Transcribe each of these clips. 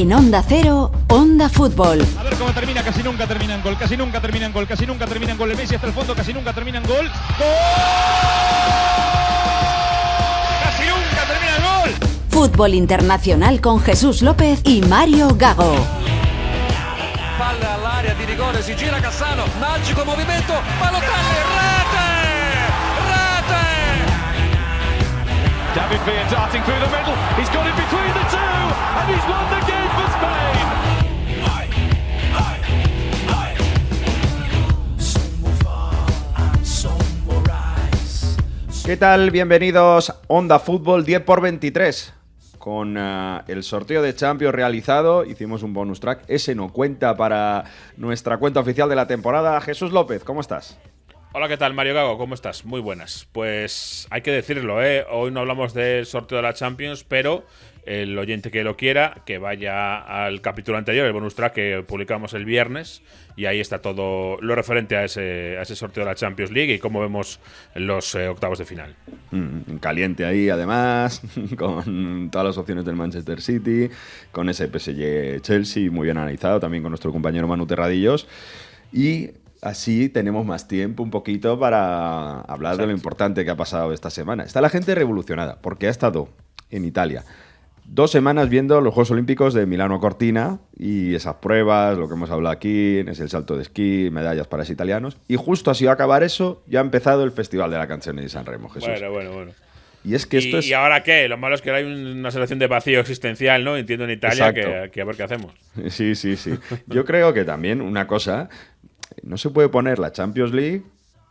En Onda Cero, Onda Fútbol. A ver cómo termina, casi nunca terminan gol, casi nunca terminan gol, casi nunca terminan gol. El Messi hasta el fondo, casi nunca terminan gol. ¡Gol! ¡Casi nunca terminan gol! Fútbol Internacional con Jesús López y Mario Gago. Palla all'area di rigore, si gira Cassano, magico movimento, Balotelli, rete! David Villa darting through the middle, he's got it between the two, and he's won the game for Spain! ¿Qué tal? Bienvenidos a Onda Fútbol 10x23. Con el sorteo de Champions realizado, hicimos un bonus track. Ese no cuenta para nuestra cuenta oficial de la temporada. Jesús López, ¿cómo estás? Hola, ¿qué tal, Mario Gago? ¿Cómo estás? Muy buenas. Pues hay que decirlo, hoy no hablamos del sorteo de la Champions, pero el oyente que lo quiera, que vaya al capítulo anterior, el bonus track que publicamos el viernes, y ahí está todo lo referente a ese sorteo de la Champions League y cómo vemos los octavos de final. Caliente ahí, además, con todas las opciones del Manchester City, con ese PSG-Chelsea, muy bien analizado, también con nuestro compañero Manu Terradillos, y así tenemos más tiempo un poquito para hablar de lo importante que ha pasado esta semana. Está la gente revolucionada, porque ha estado en Italia 2 semanas viendo los Juegos Olímpicos de Milano Cortina y esas pruebas, lo que hemos hablado aquí, es el salto de esquí, medallas para los italianos. Y justo así va a acabar eso, ya ha empezado el Festival de la Canción de San Remo, Jesús. Bueno. Y es que esto es... ¿Y ahora qué? Lo malo es que hay una sensación de vacío existencial, ¿no? Entiendo en Italia que a ver qué hacemos. Sí. Yo creo que también una cosa, no se puede poner la Champions League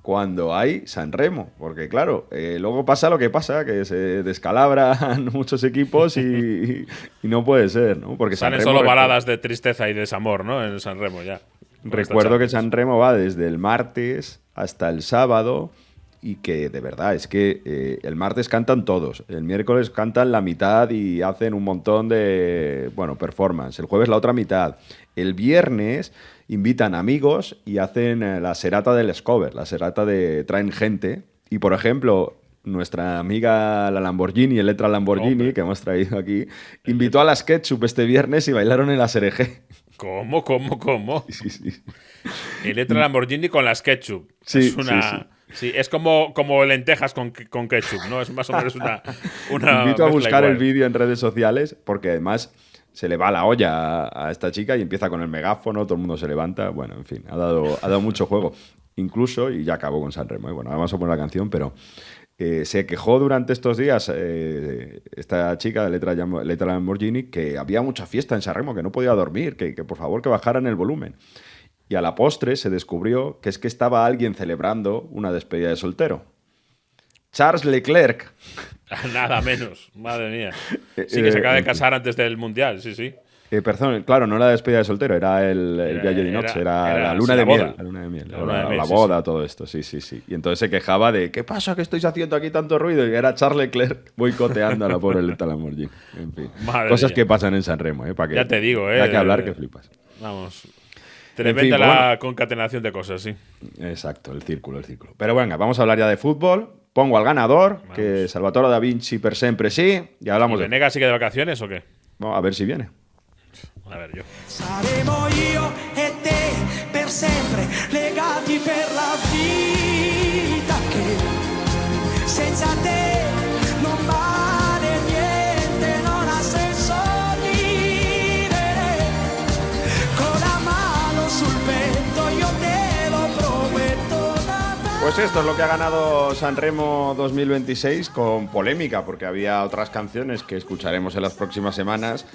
cuando hay San Remo, porque claro, luego pasa lo que pasa, que se descalabran muchos equipos y no puede ser, ¿no? Porque salen solo baladas de tristeza y desamor, ¿no? En San Remo ya. Recuerdo que San Remo va desde el martes hasta el sábado y que de verdad es que el martes cantan todos, el miércoles cantan la mitad y hacen un montón de, performance, el jueves la otra mitad, el viernes invitan amigos y hacen la serata del Scover, la serata de traen gente. Y, por ejemplo, nuestra amiga la Lamborghini, Elettra Lamborghini, que hemos traído aquí, invitó a las Ketchup este viernes y bailaron en la SRG. ¿Cómo? Sí. Elettra Lamborghini con las Ketchup. Sí, es una... Sí, es como lentejas con ketchup, ¿no? Es más o menos una invito a buscar igual. el vídeo en redes sociales porque además se le va la olla a esta chica y empieza con el megáfono, todo el mundo se levanta. Bueno, en fin, ha dado mucho juego. Incluso, y ya acabó con San Remo. Bueno, vamos a poner la canción, pero se quejó durante estos días esta chica de Letra Lamborghini que había mucha fiesta en San Remo, que no podía dormir, que por favor que bajaran el volumen. Y a la postre se descubrió que es que estaba alguien celebrando una despedida de soltero. Charles Leclerc. Nada menos, madre mía. Sí, que se acaba de casar antes del Mundial, sí. Perdón, claro, no era la despedida de soltero, era el viaje de noche, era la luna de miel. La luna de miel, la boda, todo esto, sí. Y entonces se quejaba de, ¿qué pasa que estáis haciendo aquí tanto ruido? Y era Charles Leclerc boicoteando a la pobre Elettra Lamborghini. En fin, cosas que pasan en San Remo, para que ya te digo, hay que hablar que flipas. Vamos. Tremenda la concatenación de cosas, sí. Exacto, el círculo. Pero venga, vamos a hablar ya de fútbol. Pongo al ganador, vamos. Que Salvatore Da Vinci per sempre sí. Y hablamos ¿Y Venegas sigue de vacaciones o qué? Vamos a ver si viene. A ver, yo. Saremo io e te per sempre legati per la vita che senza te non vale niente, non ha senso vivere con la mano sul petto, io te lo prometto. Pues esto es lo que ha ganado San Remo 2026 con polémica, porque había otras canciones que escucharemos en las próximas semanas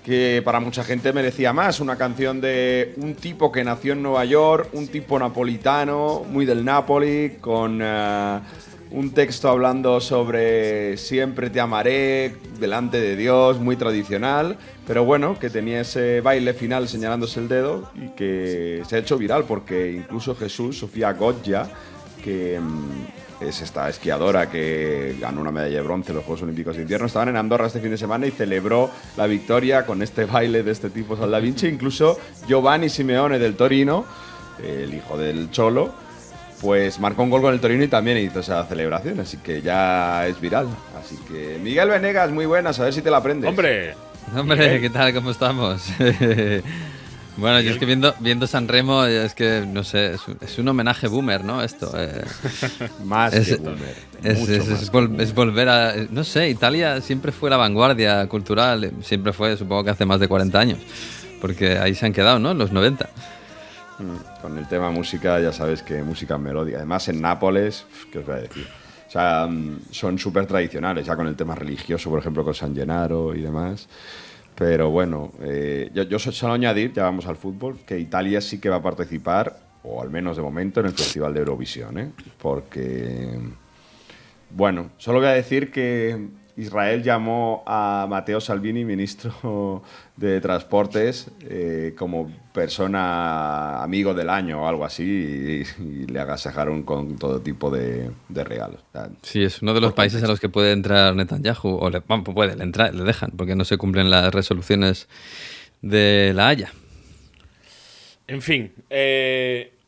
que para mucha gente merecía más. Una canción de un tipo que nació en Nueva York, un tipo napolitano, muy del Napoli, con un texto hablando sobre siempre te amaré, delante de Dios, muy tradicional, pero bueno, que tenía ese baile final señalándose el dedo y que se ha hecho viral porque incluso Jesús, Sofía Goggia, que es esta esquiadora que ganó una medalla de bronce en los Juegos Olímpicos de Invierno, estaban en Andorra este fin de semana y celebró la victoria con este baile de este tipo Sal Da Vinci. Incluso Giovanni Simeone del Torino, el hijo del Cholo, pues marcó un gol con el Torino y también hizo esa celebración, así que ya es viral. Así que Miguel Venegas, muy buenas, a ver si te la aprendes. Hombre, Hombre, ¿qué tal? ¿Cómo estamos? Bueno, yo es que viendo San Remo, es que, no sé, es un homenaje boomer, ¿no? Esto. Más que boomer. Es volver a... No sé, Italia siempre fue la vanguardia cultural, siempre fue, supongo que hace más de 40 años, porque ahí se han quedado, ¿no? En los 90. Con el tema música, ya sabes que música melódica. Además, en Nápoles, ¿qué os voy a decir? O sea, son súper tradicionales, ya con el tema religioso, por ejemplo, con San Gennaro y demás. Pero bueno, yo solo añadir, ya vamos al fútbol, que Italia sí que va a participar, o al menos de momento, en el Festival de Eurovisión, ¿eh? Porque, bueno, solo voy a decir que Israel llamó a Matteo Salvini, ministro de Transportes, como persona amigo del año o algo así, y le agasajaron con todo tipo de regalos. O sea, sí, es uno de los países a los que puede entrar Netanyahu, o le dejan, porque no se cumplen las resoluciones de La Haya. En fin,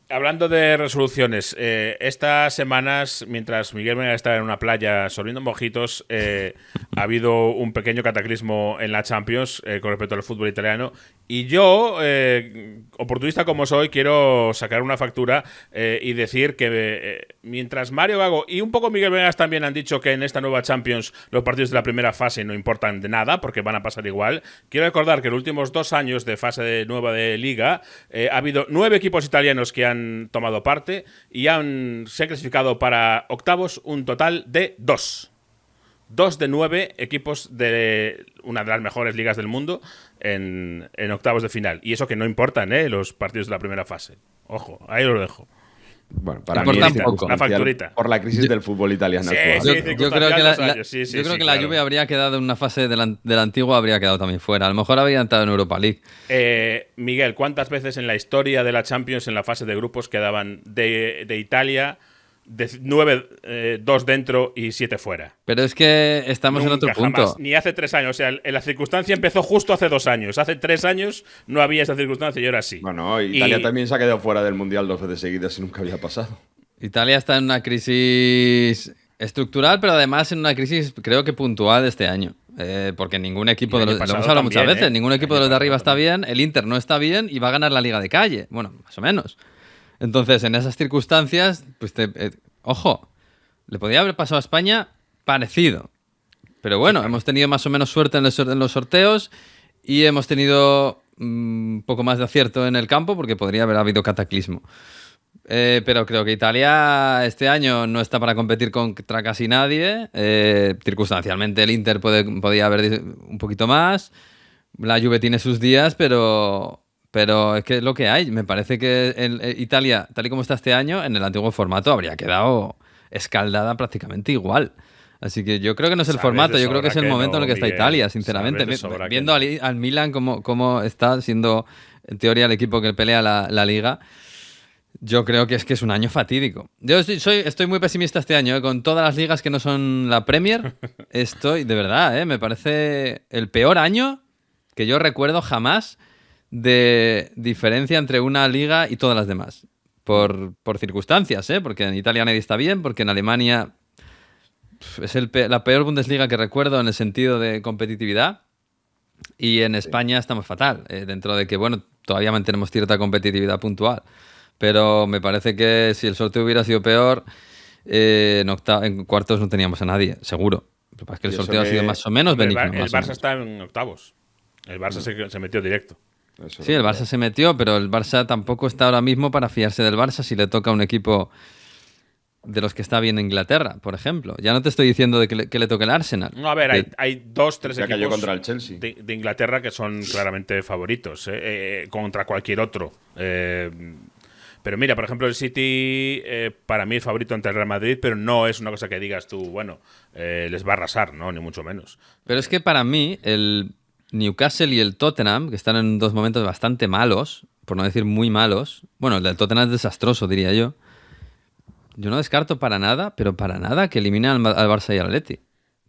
hablando de resoluciones, estas semanas, mientras Miguel Venegas estaba en una playa sorbiendo mojitos, ha habido un pequeño cataclismo en la Champions con respecto al fútbol italiano. Y yo, oportunista como soy, quiero sacar una factura y decir que mientras Mario Gago y un poco Miguel Venegas también han dicho que en esta nueva Champions los partidos de la primera fase no importan de nada porque van a pasar igual, quiero recordar que en los últimos 2 años de fase nueva de Liga ha habido 9 equipos italianos que han tomado parte y se han clasificado para octavos un total de 2. 2 de 9 equipos de una de las mejores ligas del mundo en octavos de final. Y eso que no importan, los partidos de la primera fase. Ojo, ahí os lo dejo. Bueno, para mí es una facturita. Por la crisis del fútbol italiano actual. Yo creo que la Juve habría quedado en una fase de la antigua, habría quedado también fuera. A lo mejor habría entrado en Europa League. Miguel, ¿cuántas veces en la historia de la Champions en la fase de grupos quedaban de Italia de 9, 2 dentro y 7 fuera? Pero es que estamos en otro punto. Jamás, ni hace 3 años. O sea, la circunstancia empezó justo hace 2 años. Hace 3 años no había esa circunstancia y ahora sí. Bueno, Italia también se ha quedado fuera del Mundial 2 veces seguidas y nunca había pasado. Italia está en una crisis estructural, pero además en una crisis creo que puntual este año. Porque ningún equipo de los... Lo hemos hablado muchas veces. Ningún equipo de los de arriba está bien. El Inter no está bien y va a ganar la Liga de Calle. Bueno, más o menos. Entonces, en esas circunstancias, pues ojo, le podría haber pasado a España parecido. Pero bueno, hemos tenido más o menos suerte en los sorteos y hemos tenido un poco más de acierto en el campo porque podría haber habido cataclismo. Pero creo que Italia este año no está para competir contra casi nadie. Circunstancialmente el Inter podía haber un poquito más. La Juve tiene sus días, pero es que es lo que hay. Me parece que Italia, tal y como está este año, en el antiguo formato habría quedado escaldada prácticamente igual. Así que yo creo que no es el formato, yo creo que es el momento en el que está Italia, sinceramente. Viendo al Milan como está siendo, en teoría, el equipo que pelea la Liga, yo creo que es un año fatídico. Yo estoy muy pesimista este año, con todas las ligas que no son la Premier. Estoy, de verdad, me parece el peor año que yo recuerdo jamás de diferencia entre una liga y todas las demás. Por circunstancias, porque en Italia nadie está bien, porque en Alemania es la peor Bundesliga que recuerdo en el sentido de competitividad, y en España estamos fatal, dentro de que, bueno, todavía mantenemos cierta competitividad puntual. Pero me parece que si el sorteo hubiera sido peor, en cuartos no teníamos a nadie, seguro. Lo que pasa es que el sorteo ha sido más o menos benigno. El Barça está en octavos. El Barça se metió directo. Sí, el Barça se metió, pero el Barça tampoco está ahora mismo para fiarse del Barça si le toca a un equipo de los que está bien en Inglaterra, por ejemplo. Ya no te estoy diciendo que le toque el Arsenal. No, a ver, hay 2, 3 equipos cayó contra el Chelsea. de Inglaterra que son claramente favoritos contra cualquier otro. Pero mira, por ejemplo, el City para mí es favorito ante el Real Madrid, pero no es una cosa que digas tú, bueno, les va a arrasar, ¿no? Ni mucho menos. Pero es que para mí el Newcastle y el Tottenham, que están en 2 momentos bastante malos, por no decir muy malos. Bueno, el del Tottenham es desastroso, diría yo. Yo no descarto para nada, pero para nada, que eliminen al Barça y al Atleti.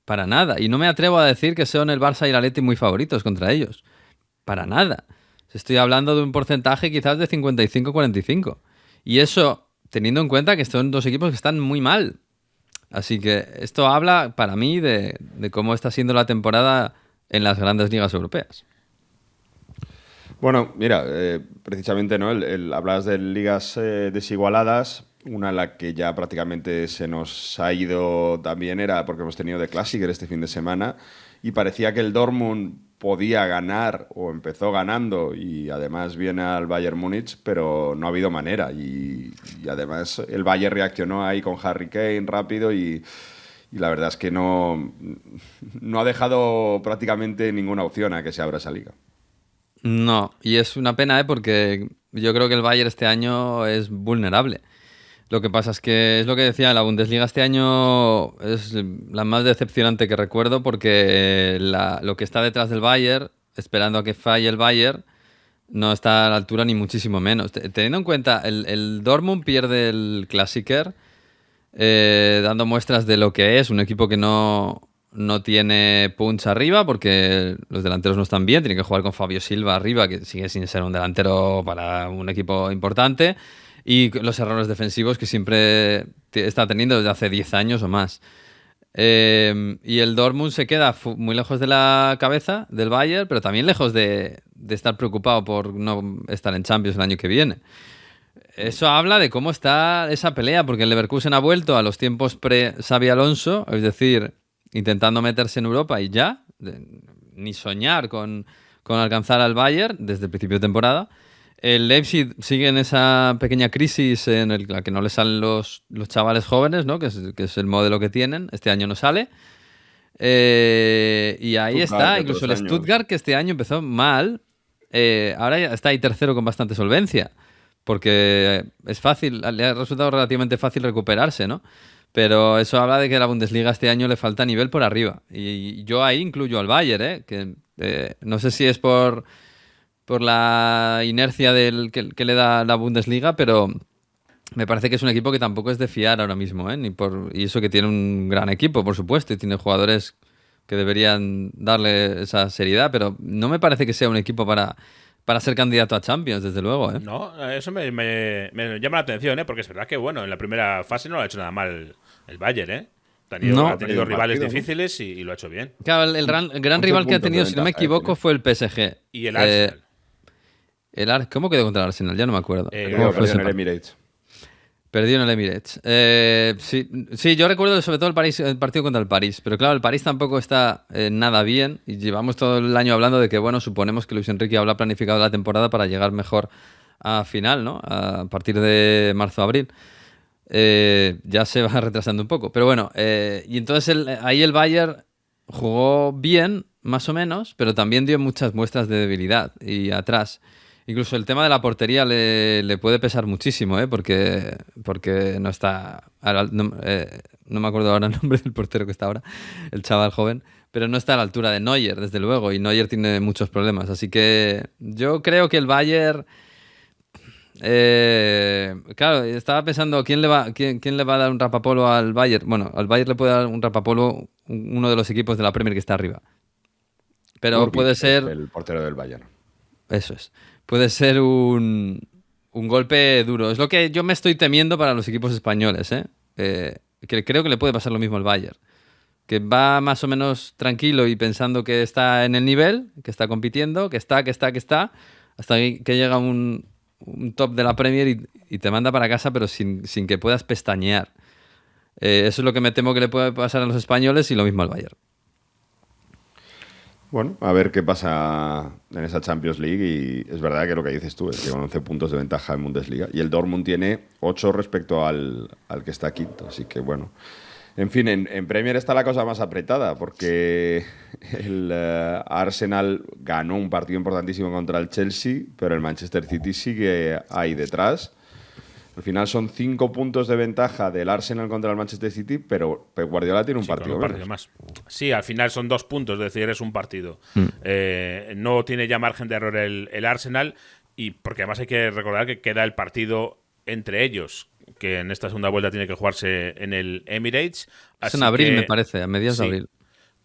Para nada. Y no me atrevo a decir que son el Barça y el Atleti muy favoritos contra ellos. Para nada. Estoy hablando de un porcentaje quizás de 55-45. Y eso teniendo en cuenta que son 2 equipos que están muy mal. Así que esto habla para mí de cómo está siendo la temporada en las grandes ligas europeas. Bueno, mira, precisamente, ¿no? Hablabas de ligas desigualadas. Una en la que ya prácticamente se nos ha ido también era porque hemos tenido The Classicer este fin de semana y parecía que el Dortmund podía ganar o empezó ganando y además viene al Bayern Múnich, pero no ha habido manera y además el Bayern reaccionó ahí con Harry Kane rápido y la verdad es que no ha dejado prácticamente ninguna opción a que se abra esa liga. No, y es una pena, porque yo creo que el Bayern este año es vulnerable. Lo que pasa es que es lo que decía, la Bundesliga este año es la más decepcionante que recuerdo porque lo que está detrás del Bayern, esperando a que falle el Bayern, no está a la altura ni muchísimo menos. Teniendo en cuenta, el Dortmund pierde el Klassiker dando muestras de lo que es un equipo que no tiene punch arriba porque los delanteros no están bien, tiene que jugar con Fabio Silva arriba, que sigue sin ser un delantero para un equipo importante. Y los errores defensivos que siempre está teniendo desde hace 10 años o más. Y el Dortmund se queda muy lejos de la cabeza del Bayern, pero también lejos de estar preocupado por no estar en Champions el año que viene. Eso habla de cómo está esa pelea, porque el Leverkusen ha vuelto a los tiempos pre-Xabi Alonso, es decir, intentando meterse en Europa y ya, ni soñar con alcanzar al Bayern desde el principio de temporada. El Leipzig sigue en esa pequeña crisis en la que no le salen los chavales jóvenes, ¿no? que es el modelo que tienen. Este año no sale. Y ahí está. Incluso el Stuttgart, que este año empezó mal, ahora ya está ahí tercero con bastante solvencia. Porque es fácil, le ha resultado relativamente fácil recuperarse, ¿no? Pero eso habla de que a la Bundesliga este año le falta nivel por arriba. Y yo ahí incluyo al Bayern, que no sé si es por la inercia que le da la Bundesliga, pero me parece que es un equipo que tampoco es de fiar ahora mismo, y eso que tiene un gran equipo, por supuesto, y tiene jugadores que deberían darle esa seriedad, pero no me parece que sea un equipo para ser candidato a Champions, desde luego. No, eso me llama la atención, porque es verdad que, bueno, en la primera fase no lo ha hecho nada mal el Bayern, Ha tenido rivales difíciles y lo ha hecho bien. Claro, el gran rival que ha tenido, si no me equivoco, fue el PSG. Y el Arsenal. ¿Cómo quedó contra el Arsenal? Ya no me acuerdo. Perdió en el Emirates. Perdió en el Emirates. Sí, yo recuerdo sobre todo el partido contra el París. Pero claro, el París tampoco está nada bien. Y llevamos todo el año hablando de que, bueno, suponemos que Luis Enrique habrá planificado la temporada para llegar mejor a final, ¿no? A partir de marzo-abril. Ya se va retrasando un poco. Pero bueno, y entonces ahí el Bayern jugó bien, más o menos, pero también dio muchas muestras de debilidad. Y atrás. Incluso el tema de la portería le puede pesar muchísimo, porque no está... no me acuerdo ahora el nombre del portero que está ahora, el chaval joven, pero no está a la altura de Neuer, desde luego, y Neuer tiene muchos problemas. Así que yo creo que el Bayern... claro, estaba pensando, ¿quién le va a dar un rapapolo al Bayern? Bueno, al Bayern le puede dar un rapapolo uno de los equipos de la Premier que está arriba. Pero Urbic puede ser... el portero del Bayern. Eso es. Puede ser un golpe duro. Es lo que yo me estoy temiendo para los equipos españoles, que creo que le puede pasar lo mismo al Bayern. Que va más o menos tranquilo y pensando que está en el nivel, que está compitiendo, que está, hasta que llega un top de la Premier y te manda para casa, pero sin que puedas pestañear. Eso es lo que me temo que le puede pasar a los españoles y lo mismo al Bayern. Bueno, a ver qué pasa en esa Champions League y es verdad que lo que dices tú es que con 11 puntos de ventaja en Bundesliga y el Dortmund tiene 8 respecto al que está quinto, así que bueno. En fin, en Premier está la cosa más apretada porque el Arsenal ganó un partido importantísimo contra el Chelsea, pero el Manchester City sigue ahí detrás. Al final son 5 puntos de ventaja del Arsenal contra el Manchester City, pero Pep Guardiola tiene un partido más. Sí, al final son 2 puntos, es decir, es un partido. No tiene ya margen de error el Arsenal, y porque además hay que recordar que queda el partido entre ellos, que en esta segunda vuelta tiene que jugarse en el Emirates. Es en abril, me parece, a mediados de abril.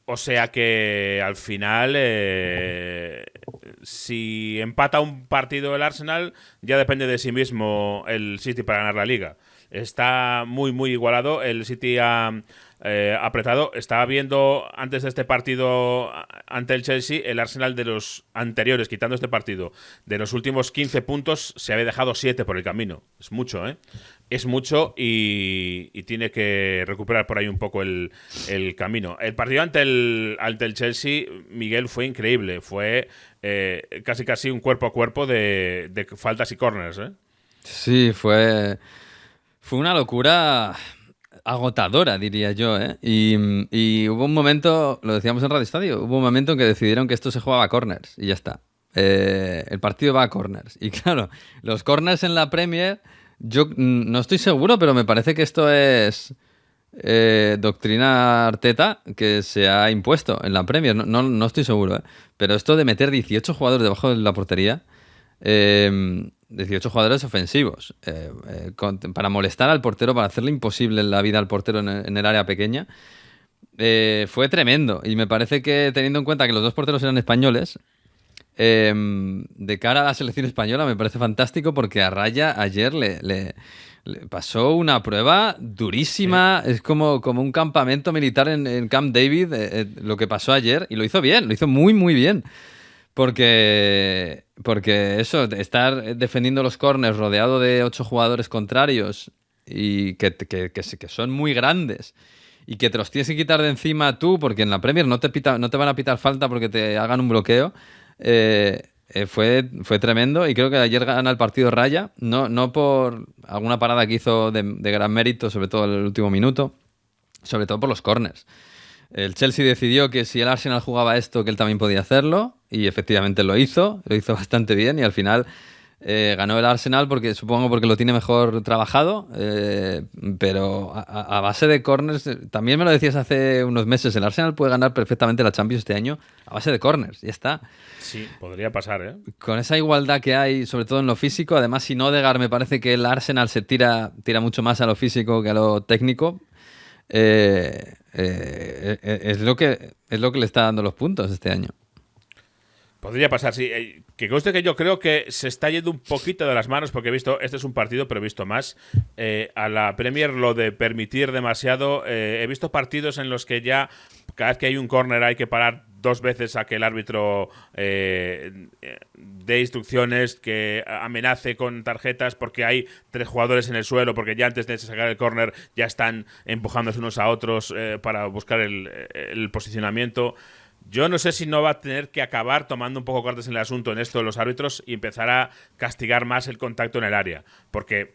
O sea que al final, si empata un partido el Arsenal, ya depende de sí mismo el City para ganar la Liga. Está muy, muy igualado. El City ha apretado. Estaba viendo antes de este partido ante el Chelsea, el Arsenal de los anteriores, quitando este partido, de los últimos 15 puntos, se había dejado 7 por el camino. Es mucho, ¿eh? Es mucho y tiene que recuperar por ahí un poco el camino. El partido ante el Chelsea, Miguel, fue increíble. Fue casi un cuerpo a cuerpo de faltas y corners, ¿eh? Sí, fue una locura agotadora, diría yo, ¿eh? Y hubo un momento, lo decíamos en Radio Estadio, hubo un momento en que decidieron que esto se jugaba a corners y ya está. El partido va a corners. Y claro, los corners en la Premier, yo no estoy seguro, pero me parece que esto es doctrina Arteta que se ha impuesto en la Premier. No estoy seguro, ¿eh? Pero esto de meter 18 jugadores debajo de la portería, 18 jugadores ofensivos, para molestar al portero, para hacerle imposible la vida al portero en el área pequeña, fue tremendo. Y me parece que, teniendo en cuenta que los dos porteros eran españoles, de cara a la selección española, me parece fantástico, porque a Raya ayer le pasó una prueba durísima. Sí. Es como un campamento militar en Camp David, lo que pasó ayer, y lo hizo bien, lo hizo muy, muy bien. Porque eso, estar defendiendo los corners rodeado de 8 jugadores contrarios y que son muy grandes y que te los tienes que quitar de encima tú, porque en la Premier no te van a pitar falta porque te hagan un bloqueo, fue tremendo. Y creo que ayer gana el partido Raya, no por alguna parada que hizo de gran mérito, sobre todo en el último minuto, sobre todo por los corners. El Chelsea decidió que si el Arsenal jugaba esto, que él también podía hacerlo, y efectivamente lo hizo bastante bien, y al final ganó el Arsenal, supongo porque lo tiene mejor trabajado, pero a base de corners. También me lo decías hace unos meses, el Arsenal puede ganar perfectamente la Champions este año a base de corners, ya está. Sí, podría pasar, ¿eh? Con esa igualdad que hay, sobre todo en lo físico. Además, sin Odegaard, me parece que el Arsenal se tira mucho más a lo físico que a lo técnico. Es lo que le está dando los puntos este año. Podría pasar, sí. Que conste que yo creo que se está yendo un poquito de las manos, porque he visto, este es un partido, pero he visto más, a la Premier lo de permitir demasiado. He visto partidos en los que ya cada vez que hay un córner hay que parar 2 veces a que el árbitro dé instrucciones, que amenace con tarjetas porque hay 3 jugadores en el suelo, porque ya antes de sacar el córner ya están empujándose unos a otros para buscar el posicionamiento. Yo no sé si no va a tener que acabar tomando un poco cartas en el asunto en esto de los árbitros y empezar a castigar más el contacto en el área. Porque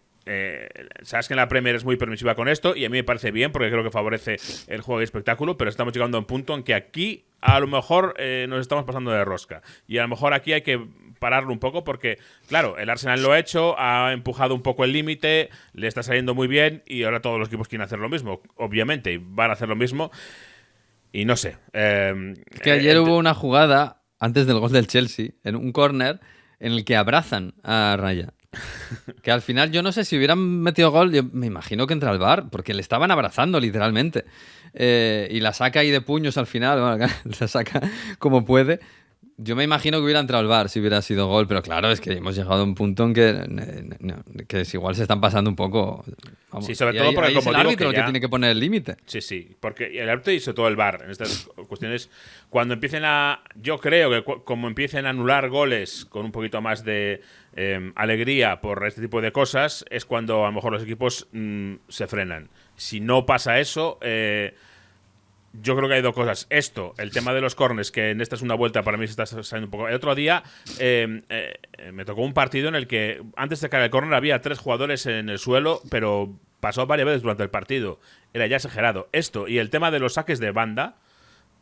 sabes que en la Premier es muy permisiva con esto, y a mí me parece bien, porque creo que favorece el juego y espectáculo, pero estamos llegando a un punto en que aquí a lo mejor nos estamos pasando de rosca. Y a lo mejor aquí hay que pararlo un poco, porque, claro, el Arsenal lo ha hecho, ha empujado un poco el límite, le está saliendo muy bien, y ahora todos los equipos quieren hacer lo mismo, obviamente, y van a hacer lo mismo. Y no sé. Es que ayer hubo una jugada, antes del gol del Chelsea, en un córner, en el que abrazan a Raya. Que al final yo no sé si hubieran metido gol, yo me imagino que entra al VAR, porque le estaban abrazando literalmente. Y la saca ahí de puños al final, bueno, la saca como puede. Yo me imagino que hubiera entrado al VAR si hubiera sido gol, pero claro, es que hemos llegado a un punto en que igual se están pasando un poco. Vamos. Sí, sobre todo porque, como es el árbitro el que tiene que poner el límite. Sí, porque el árbitro y sobre todo el VAR en estas cuestiones, cuando empiecen yo creo que como empiecen a anular goles con un poquito más de alegría por este tipo de cosas, es cuando a lo mejor los equipos se frenan. Si no pasa eso, yo creo que hay 2 cosas. Esto, el tema de los corners, que en esta es una vuelta, para mí se está saliendo un poco. El otro día me tocó un partido en el que antes de caer el córner había 3 jugadores en el suelo, pero pasó varias veces durante el partido. Era ya exagerado. Esto y el tema de los saques de banda,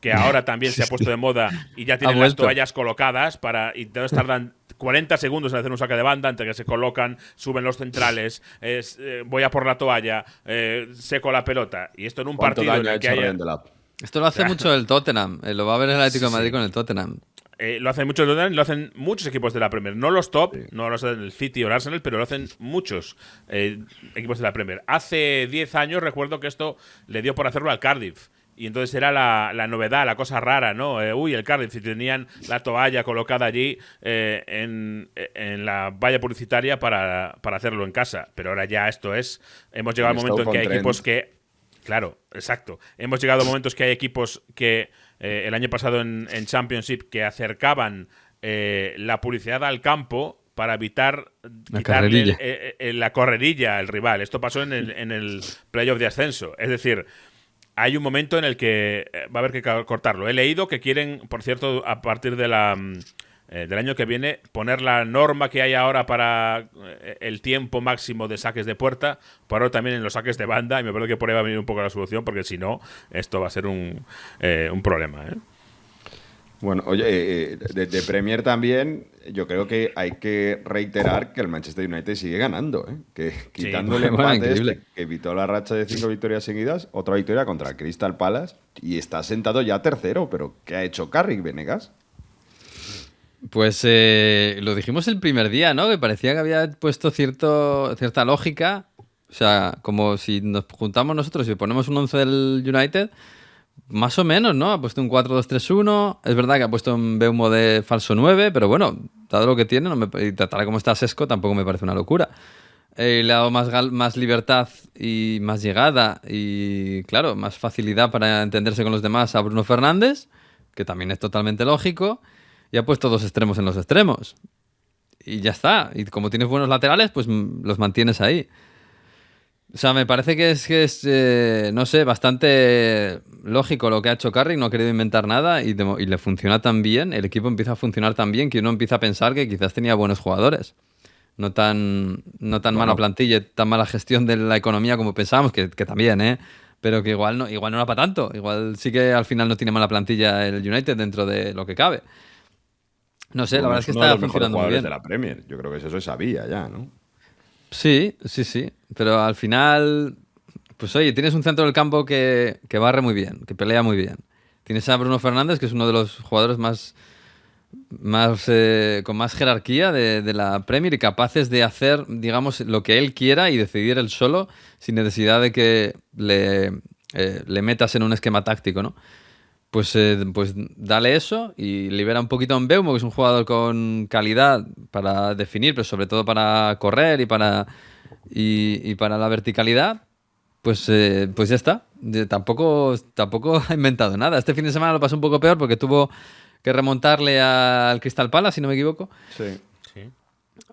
que ahora también se ha puesto de moda y ya tienen las toallas colocadas y entonces tardan 40 segundos en hacer un saque de banda entre que se colocan, suben los centrales, voy a por la toalla, seco la pelota. Y esto en un partido en el que haya... Esto lo hace mucho el Tottenham. Lo va a ver el Atlético de Madrid con el Tottenham. Lo hacen muchos Tottenham, lo hacen muchos equipos de la Premier. No los top, no lo hacen el City o el Arsenal, pero lo hacen muchos equipos de la Premier. Hace 10 años recuerdo que esto le dio por hacerlo al Cardiff. Y entonces era la novedad, la cosa rara, ¿no? El Cardiff, si tenían la toalla colocada allí en la valla publicitaria para hacerlo en casa. Pero ahora ya esto es... Hemos llegado al momento en que hay equipos que Claro, exacto. Hemos llegado a momentos que hay equipos que el año pasado en Championship que acercaban la publicidad al campo para evitar quitarle la correrilla al rival. Esto pasó en el playoff de ascenso. Es decir, hay un momento en el que va a haber que cortarlo. He leído que quieren, por cierto, a partir de del año que viene, poner la norma que hay ahora para el tiempo máximo de saques de puerta, ponerlo también en los saques de banda, y me parece que por ahí va a venir un poco la solución, porque si no, esto va a ser un problema, ¿eh? Bueno, oye, de Premier también, yo creo que hay que reiterar que el Manchester United sigue ganando, ¿eh? Que quitando el empate que evitó la racha de 5 victorias seguidas, otra victoria contra el Crystal Palace, y está sentado ya tercero. Pero ¿qué ha hecho Carrick, Venegas? Pues lo dijimos el primer día, ¿no? Que parecía que había puesto cierta lógica. O sea, como si nos juntamos nosotros y ponemos un 11 del United, más o menos, ¿no? Ha puesto un 4-2-3-1. Es verdad que ha puesto un Mbeumo de falso 9, pero bueno, dado lo que tiene, y tratar como está Sesco tampoco me parece una locura. Le ha dado más libertad y más llegada y, claro, más facilidad para entenderse con los demás a Bruno Fernández, que también es totalmente lógico. Y ha puesto 2 extremos en los extremos. Y ya está. Y como tienes buenos laterales, pues los mantienes ahí. O sea, me parece que es no sé, bastante lógico lo que ha hecho Carrick. No ha querido inventar nada y le funciona tan bien. El equipo empieza a funcionar tan bien que uno empieza a pensar que quizás tenía buenos jugadores. No tan mala plantilla y tan mala gestión de la economía como pensábamos, que también, ¿eh? Pero que igual no era para tanto. Igual sí que al final no tiene mala plantilla el United dentro de lo que cabe. No sé, la verdad es que está funcionando muy bien. De la Premier. Yo creo que eso se sabía ya, ¿no? Sí. Pero al final, pues oye, tienes un centro del campo que barre muy bien, que pelea muy bien. Tienes a Bruno Fernández, que es uno de los jugadores con más jerarquía de la Premier y capaces de hacer, digamos, lo que él quiera y decidir él solo, sin necesidad de que le metas en un esquema táctico, ¿no? Pues dale eso y libera un poquito a Mbeumo, que es un jugador con calidad para definir, pero sobre todo para correr y para la verticalidad. Pues ya está. Tampoco ha inventado nada. Este fin de semana lo pasó un poco peor porque tuvo que remontarle al Crystal Palace, si no me equivoco. Sí.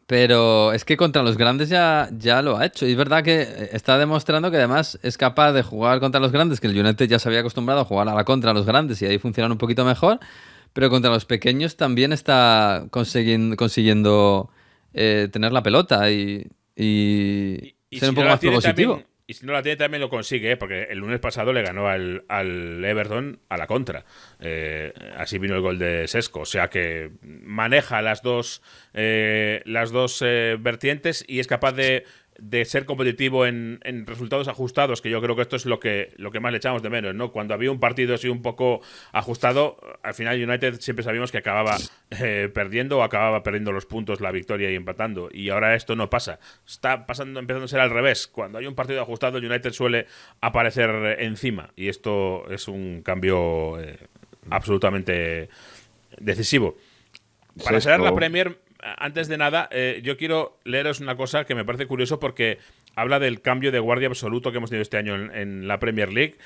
Pero es que contra los grandes ya lo ha hecho. Y es verdad que está demostrando que además es capaz de jugar contra los grandes, que el United ya se había acostumbrado a jugar a la contra a los grandes y ahí funcionan un poquito mejor. Pero contra los pequeños también está consiguiendo tener la pelota y ser un poco más propositivo. Y si no la tiene, también lo consigue, ¿eh? Porque el lunes pasado le ganó al Everton a la contra. Así vino el gol de Sesco. O sea que maneja las dos vertientes y es capaz de ser competitivo en resultados ajustados, que yo creo que esto es lo que más le echamos de menos, ¿no? Cuando había un partido así un poco ajustado, al final United siempre sabíamos que acababa perdiendo o acababa perdiendo los puntos, la victoria y empatando, y ahora esto no pasa. Está empezando a ser al revés. Cuando hay un partido ajustado, United suele aparecer encima, y esto es un cambio absolutamente decisivo. Para cerrar la Premier, antes de nada, yo quiero leeros una cosa que me parece curioso porque habla del cambio de guardia absoluto que hemos tenido este año en la Premier League,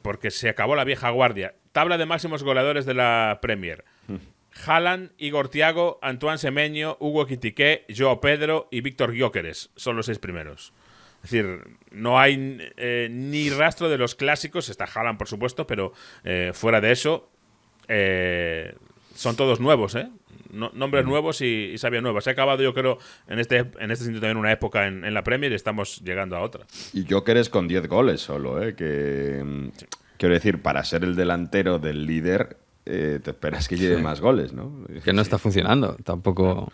porque se acabó la vieja guardia. Tabla de máximos goleadores de la Premier. Haaland, Igor Thiago, Antoine Semenyo, Hugo Ekitike, Joao Pedro y Víctor Gyökeres son los 6 primeros. Es decir, no hay ni rastro de los clásicos. Está Haaland, por supuesto, pero fuera de eso son todos nuevos, ¿eh? Nombres nuevos y sabias nuevas. Se ha acabado, yo creo, en este sentido también una época en la Premier y estamos llegando a otra. Y Gyökeres con 10 goles solo, ¿eh? Quiero decir, para ser el delantero del líder, te esperas que lleve más goles, ¿no? Que no está funcionando, tampoco.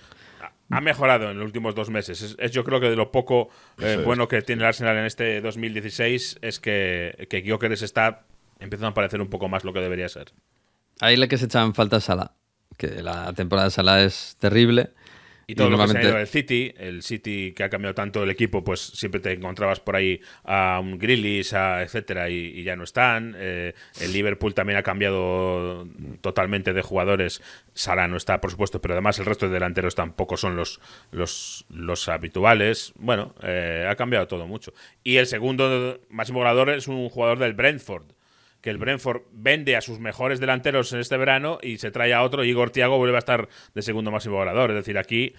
Ha mejorado en los últimos 2 meses. Yo creo que de lo poco bueno que tiene el Arsenal en este 2016 es que Gyökeres está empezando a parecer un poco más lo que debería ser. Ahí le que se echan falta a Salah, que la temporada de Salah es terrible. Y todo lo que se ha ido del City, el City que ha cambiado tanto el equipo, pues siempre te encontrabas por ahí a un Grealish, etcétera, y ya no están. El Liverpool también ha cambiado totalmente de jugadores. Salah no está, por supuesto, pero además el resto de delanteros tampoco son los habituales. Bueno, ha cambiado todo mucho. Y el segundo máximo goleador es un jugador del Brentford, que el Brentford vende a sus mejores delanteros en este verano y se trae a otro, y Igor Thiago vuelve a estar de segundo máximo goleador. Es decir, aquí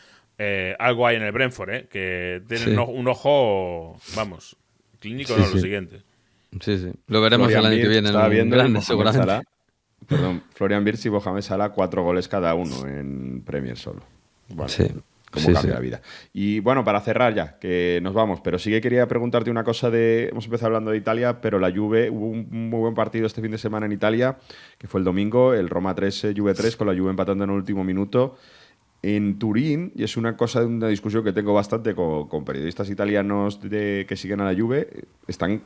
algo hay en el Brentford, que tienen un ojo, vamos, clínico, lo siguiente. Sí. Lo veremos el año que viene en grande, seguramente. Florian Wirtz y Mohamed Salah, 4 goles cada uno en Premier solo. Bueno, sí. Cómo cambia la vida. Y bueno, para cerrar ya, que nos vamos, pero sí que quería preguntarte una cosa hemos empezado hablando de Italia, pero la Juve, hubo un muy buen partido este fin de semana en Italia, que fue el domingo, el Roma 3, Juve 3, con la Juve empatando en el último minuto en Turín, y es una discusión que tengo bastante con periodistas italianos que siguen a la Juve. Están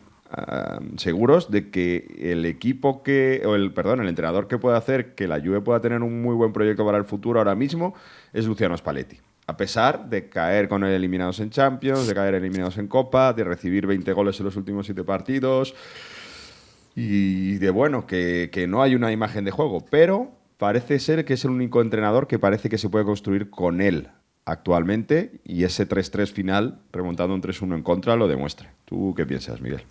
seguros de que el entrenador que puede hacer que la Juve pueda tener un muy buen proyecto para el futuro ahora mismo es Luciano Spalletti. A pesar de caer con eliminados en Champions, de caer eliminados en Copa, de recibir 20 goles en los últimos 7 partidos y de, que no hay una imagen de juego. Pero parece ser que es el único entrenador que parece que se puede construir con él actualmente, y ese 3-3 final, remontando un 3-1 en contra, lo demuestra. ¿Tú qué piensas, Miguel?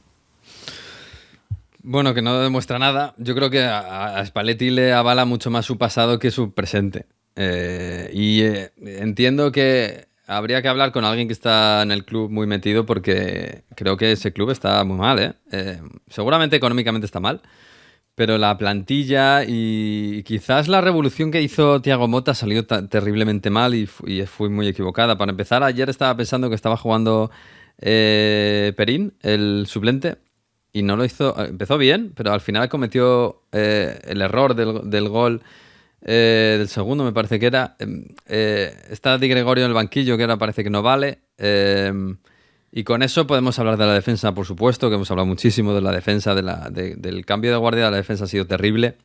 Bueno, que no demuestra nada. Yo creo que a Spalletti le avala mucho más su pasado que su presente. Entiendo que habría que hablar con alguien que está en el club muy metido, porque creo que ese club está muy mal, seguramente económicamente está mal, pero la plantilla y quizás la revolución que hizo Thiago Motta salió terriblemente mal y fue muy equivocada. Para empezar, ayer estaba pensando que estaba jugando Perín, el suplente, y no lo hizo. Empezó bien, pero al final cometió el error del gol. Del segundo, me parece que era. Está Di Gregorio en el banquillo, que ahora parece que no vale. Y con eso podemos hablar de la defensa, por supuesto, que hemos hablado muchísimo de la defensa, del cambio de guardia. La defensa ha sido terrible.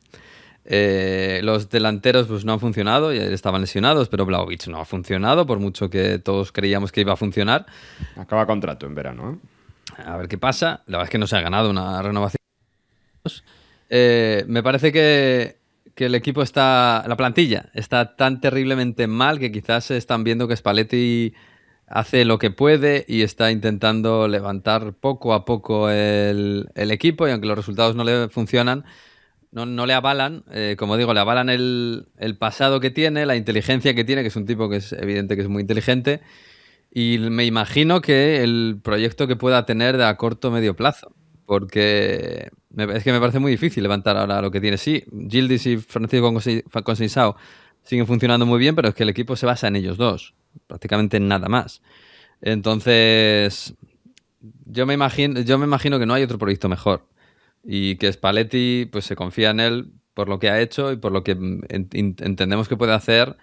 Los delanteros pues no han funcionado, ya estaban lesionados, pero Vlahovic no ha funcionado, por mucho que todos creíamos que iba a funcionar. Acaba contrato en verano, A ver qué pasa. La verdad es que no se ha ganado una renovación. Me parece que el equipo la plantilla está tan terriblemente mal que quizás están viendo que Spalletti hace lo que puede y está intentando levantar poco a poco el equipo, y aunque los resultados no le funcionan, no le avalan, como digo, le avalan el pasado que tiene, la inteligencia que tiene, que es un tipo que es evidente que es muy inteligente, y me imagino que el proyecto que pueda tener a corto o medio plazo. Porque es que me parece muy difícil levantar ahora lo que tiene. Sí, Yildiz y Francisco Conceição siguen funcionando muy bien, pero es que el equipo se basa en ellos dos, prácticamente en nada más. Entonces, yo me imagino que no hay otro proyecto mejor, y que Spalletti pues se confía en él por lo que ha hecho y por lo que entendemos que puede hacer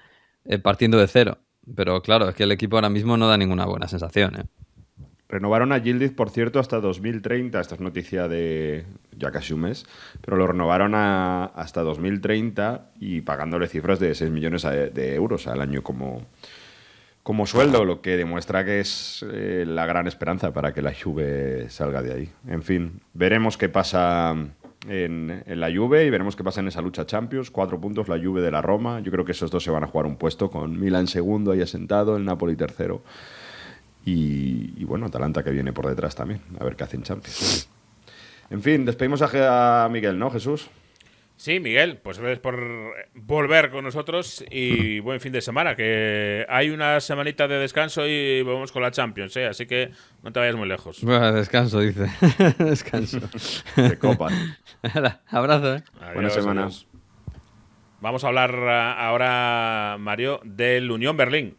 partiendo de cero. Pero claro, es que el equipo ahora mismo no da ninguna buena sensación, Renovaron a Yildiz, por cierto, hasta 2030. Esta es noticia de ya casi un mes. Pero lo renovaron hasta 2030 y pagándole cifras de 6 millones de euros al año como sueldo, lo que demuestra que es la gran esperanza para que la Juve salga de ahí. En fin, veremos qué pasa en la Juve y veremos qué pasa en esa lucha Champions. 4 puntos, la Juve de la Roma. Yo creo que esos dos se van a jugar un puesto, con Milan segundo ahí asentado, el Napoli tercero. Y bueno, Atalanta que viene por detrás también, a ver qué hacen Champions. En fin, despedimos a Miguel, ¿no, Jesús? Sí, Miguel, pues gracias por volver con nosotros y buen fin de semana, que hay una semanita de descanso y volvemos con la Champions, así que no te vayas muy lejos. Bueno, descanso, dice. Descanso. De copa. Abrazo, Adiós, buena semana. Adiós. Vamos a hablar ahora, Mario, del Unión Berlín.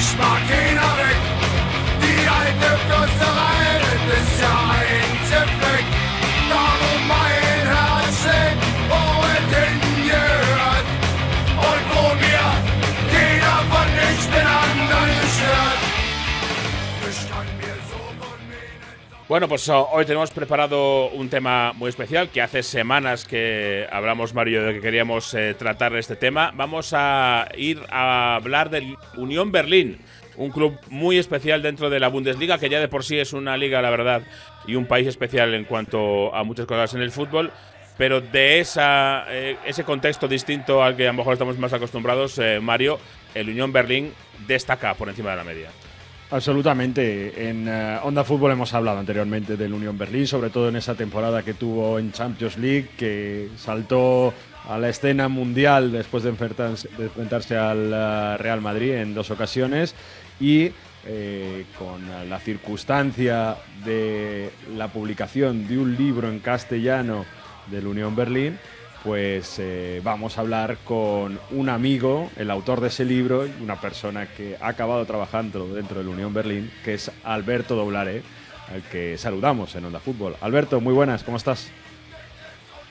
Ich mag keiner weg. Die alte Fürsterei, das ist ja ein Zipfleck. Darum mein Herz schlägt, wo es hingehört. Und wo mir keiner von den Spinnern stört. Bueno, pues hoy tenemos preparado un tema muy especial, que hace semanas que hablamos, Mario, de que queríamos tratar este tema. Vamos a ir a hablar del Unión Berlín, un club muy especial dentro de la Bundesliga, que ya de por sí es una liga, la verdad, y un país especial en cuanto a muchas cosas en el fútbol, pero de ese contexto distinto al que a lo mejor estamos más acostumbrados, Mario, el Unión Berlín destaca por encima de la media. Absolutamente. En Onda Fútbol hemos hablado anteriormente del Unión Berlín, sobre todo en esa temporada que tuvo en Champions League, que saltó a la escena mundial después de enfrentarse al Real Madrid en 2 ocasiones y con la circunstancia de la publicación de un libro en castellano del Unión Berlín, pues vamos a hablar con un amigo, el autor de ese libro, una persona que ha acabado trabajando dentro del Unión Berlín, que es Alberto Doblare, al que saludamos en Onda Fútbol. Alberto, muy buenas, ¿cómo estás?